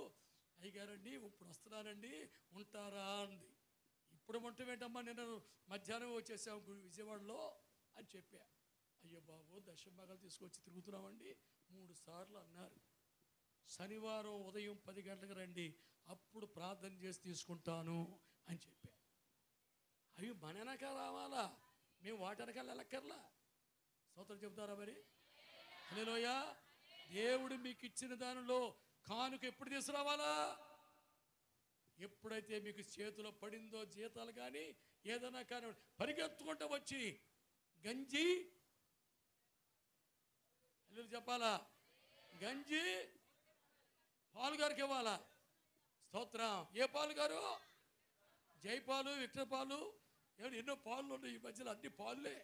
అయ్యగారండి ఇప్పుడు వస్తున్నానండి ఉంటారా అంది. ఇప్పుడు ఉంటామేంటమ్మా, నేను మధ్యాహ్నం వచ్చేసాము విజయవాడలో అని చెప్పా. అయ్యో బాబు, దశభాగాలు తీసుకొచ్చి తిరుగుతున్నామండి 3 సార్లు అన్నారు. శనివారం ఉదయం 10 గంటలకు రండి, అప్పుడు ప్రార్థన చేసి తీసుకుంటాను అని చెప్పా. అవి మన వెనక రావాలా, మేము వాటి వెనకాల వెళ్ళక్కర్లా. స్తోత్రం చెబుతారా మరి? హల్లెలూయా. దేవుడు మీకు ఇచ్చిన దానిలో కానుక ఎప్పుడు తీసుకురావాలా? ఎప్పుడైతే మీకు చేతిలో పడిందో జీతాలు కానీ ఏదైనా కానీ పరిగెత్తుకుంటూ వచ్చి గంజి చెప్పాలా, గంజి పాలుగారికి ఇవ్వాలా. స్తోత్రం. ఏ పాలుగారు? జైపాలు, విక్టర్ పాలు, ఎన్నో పాలు ఉన్నాయి ఈ మధ్యలో, అన్ని పాలులే.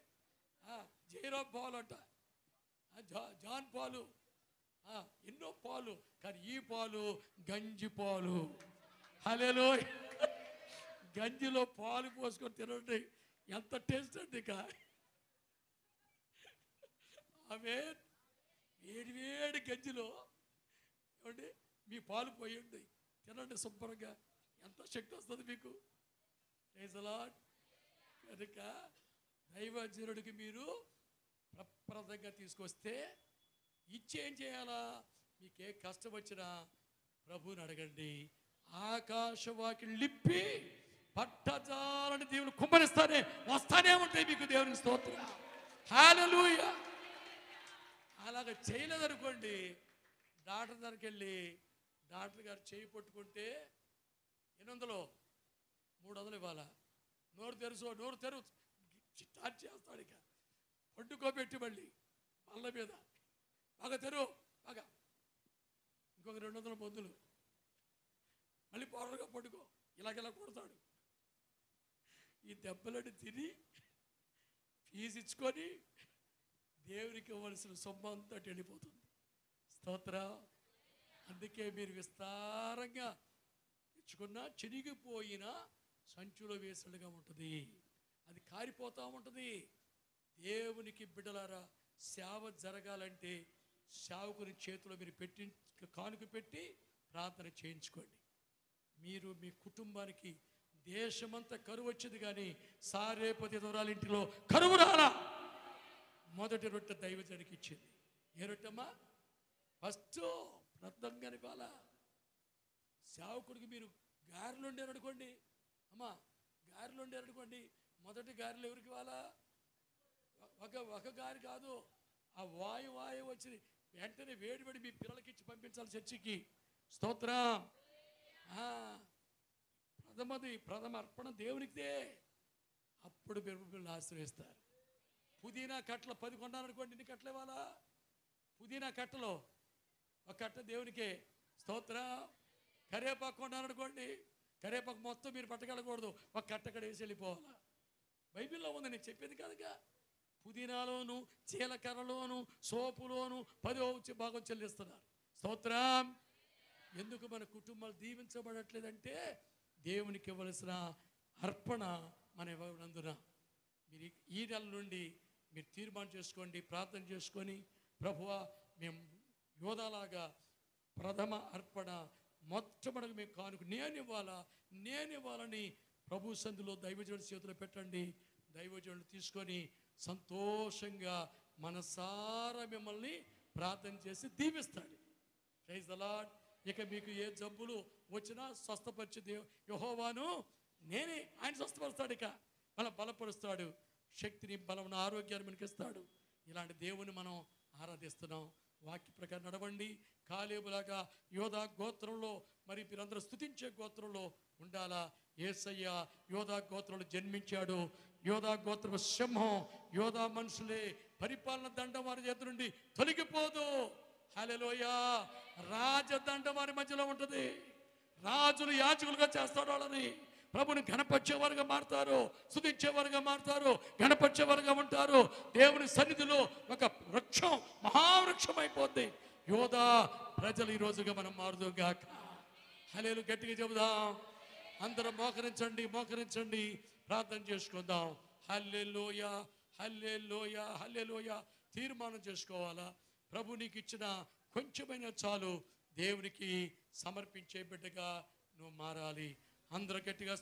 జయరామ్ పాలు అంట, జాన్ పాలు, ఎన్నో పాలు. కానీ ఈ పాలు గంజి పాలు. హల్లెలూయా. గంజిలో పాలు పోసుకొని తినండి, ఎంత టేస్ట్ అండి. ఇక ఆమె వేడి గంజిలో ఏమండి మీ పాలు పోయండి, తినండి శుభ్రంగా, ఎంత శక్తి వస్తుంది మీకు. Praise the Lord. కనుక దైవజనుడికి మీరు ప్రప్రదంగా తీసుకొస్తే ఇచ్చి ఏం చేయాలా? మీకు ఏ కష్టం వచ్చినా ప్రభువుని అడగండి. ఆకాశవాకిని లిప్పి పట్టజాలని దేవుని కుమ్మరిస్తానే వస్తానే ఉంటాయి మీకు. దేవునికి స్తోత్రం. హల్లెలూయా. అలాగ చేయలేదనుకోండి, డాక్టర్ దగ్గరికి వెళ్ళి డాక్టర్ గారు చేయి పట్టుకుంటే 800 300 ఇవ్వాలా. నోరు తెరు స్టార్ట్ చేస్తాడు. ఇక పట్టుకోబెట్టి మళ్ళీ బల్ల మీద బాగా తెరు, బాగా ఇంకొక 200 మందులు, మళ్ళీ పౌడర్గా పట్టుకో, ఇలాగెలా కొడతాడు. ఈ దెబ్బలని తిని ఫీజు ఇచ్చుకొని దేవునికి ఇవ్వాల్సిన సొమ్ము అంతా వెళ్ళిపోతుంది. స్తోత్రం. అందుకే మీరు విస్తారంగా ఇచ్చుకున్న చినిగిపోయిన సంచులో వేసినట్టుగా ఉంటుంది, అది కారిపోతూ ఉంటుంది. దేవునికి బిడ్డలారా, సేవ జరగాలంటే సేవకుని చేతిలో మీరు పెట్టి కానుక పెట్టి ప్రార్థన చేయించుకోండి. మీరు మీ కుటుంబానికి, దేశమంతా కరువు వచ్చింది కానీ సారేపతి దూరాల ఇంటిలో కరువు రాలా. మొదటి రొట్టె దైవజనుడికి ఇచ్చింది. ఏ రొట్టెమ్మా? ఫస్ట్ ప్రదంగాని ఇవ్వాలా. సేవకుడికి మీరు గారెలు వండారనుకోండి, అమ్మా గారెలు వండారనుకోండి, మొదటి గారెలు ఎవరికి ఇవ్వాలా? ఒక గారి కాదు, ఆ వాయు వచ్చి వెంటనే వేడి మీ పిల్లలకి ఇచ్చి పంపించాలి చర్చికి. స్తోత్రం. ప్రథమ అర్పణ దేవునికిదే. అప్పుడు మీరు ఆశ్రయిస్తారు. పుదీనా కట్టలు 10 కొన్నారనుకోండి, ఎన్ని కట్టలు ఇవ్వాలా? పుదీనా కట్టలో ఒక కట్ట దేవునికే. స్తోత్రం. కరేపాకు కొన్నారనుకోండి, కరేపాకు మొత్తం మీరు పట్టగలకూడదు, ఒక కట్ట అక్కడ వేసి వెళ్ళిపోవాలా. బైబిల్లో ఉంది, నేను చెప్పేది కాదుగా. పుదీనాలోను, జీలకర్రలోను, సోపులోను 10వ భాగం చెల్లిస్తున్నారు. స్తోత్రం. ఎందుకు మన కుటుంబాలు దీవించబడట్లేదంటే దేవునికి ఇవ్వవలసిన అర్పణ మన ఇవ్వనందున. మీరు ఈ నెల నుండి మీరు తీర్మానం చేసుకోండి, ప్రార్థన చేసుకొని, ప్రభువా మేము యోధాలాగా ప్రథమ అర్పణ మొట్టమొదటి మేము కానుక నేను ఇవ్వాలని ప్రభు సందులో దైవజనుడి చేతిలో పెట్టండి. దైవజనుడు తీసుకొని సంతోషంగా మనసారా మిమ్మల్ని ప్రార్థన చేసి దీవిస్తాడు. Praise the Lord. ఇక మీకు ఏ జబ్బులు వచ్చినా స్వస్థపరిచే యెహోవాను నేనే, ఆయన స్వస్థపరుస్తాడు, ఇక మన బలపరుస్తాడు, శక్తిని బలమును ఆరోగ్యాన్ని మనకి ఇస్తాడు. ఇలాంటి దేవుని మనం ఆరాధిస్తున్నాం. వాక్య ప్రకారం నడవండి. కాలేబులాగా యోధా గోత్రంలో, మరి మీరందరూ స్తుతించే గోత్రంలో ఉండాలా. యేసయ్య యోధా గోత్రంలో జన్మించాడు. యోధా గోత్రపు సింహం, యోధా మనుషులే, పరిపాలన దండం వారి చేతి నుండి తొలగిపోదు. హల్లెలూయా. రాజదండం వారి మధ్యలో ఉంటుంది. రాజులు యాజకులుగా చేస్తాడు వాళ్ళని. ప్రభుని ఘనపరిచేవారుగా మారుతారు, స్తుతించేవారుగా మారుతారు, ఘనపరిచేవారుగా ఉంటారు. దేవుని సన్నిధిలో ఒక వృక్షం, మహావృక్షం అయిపోద్ది. యోధా ప్రజలు ఈ రోజుగా మనం మారుదుగాక. హల్లెలూయా. గట్టిగా చెబుదాం. అందరం మోకరించండి, ప్రార్థన చేసుకుందాం. హల్లెలూయా, హల్లెలూయా, హల్లెలూయా. తీర్మానం చేసుకోవాలా. ప్రభు నీకు ఇచ్చిన కొంచెమైనా చాలు దేవునికి సమర్పించే బిడ్డగా నువ్వు మారాలి. అందరూ గట్టిగా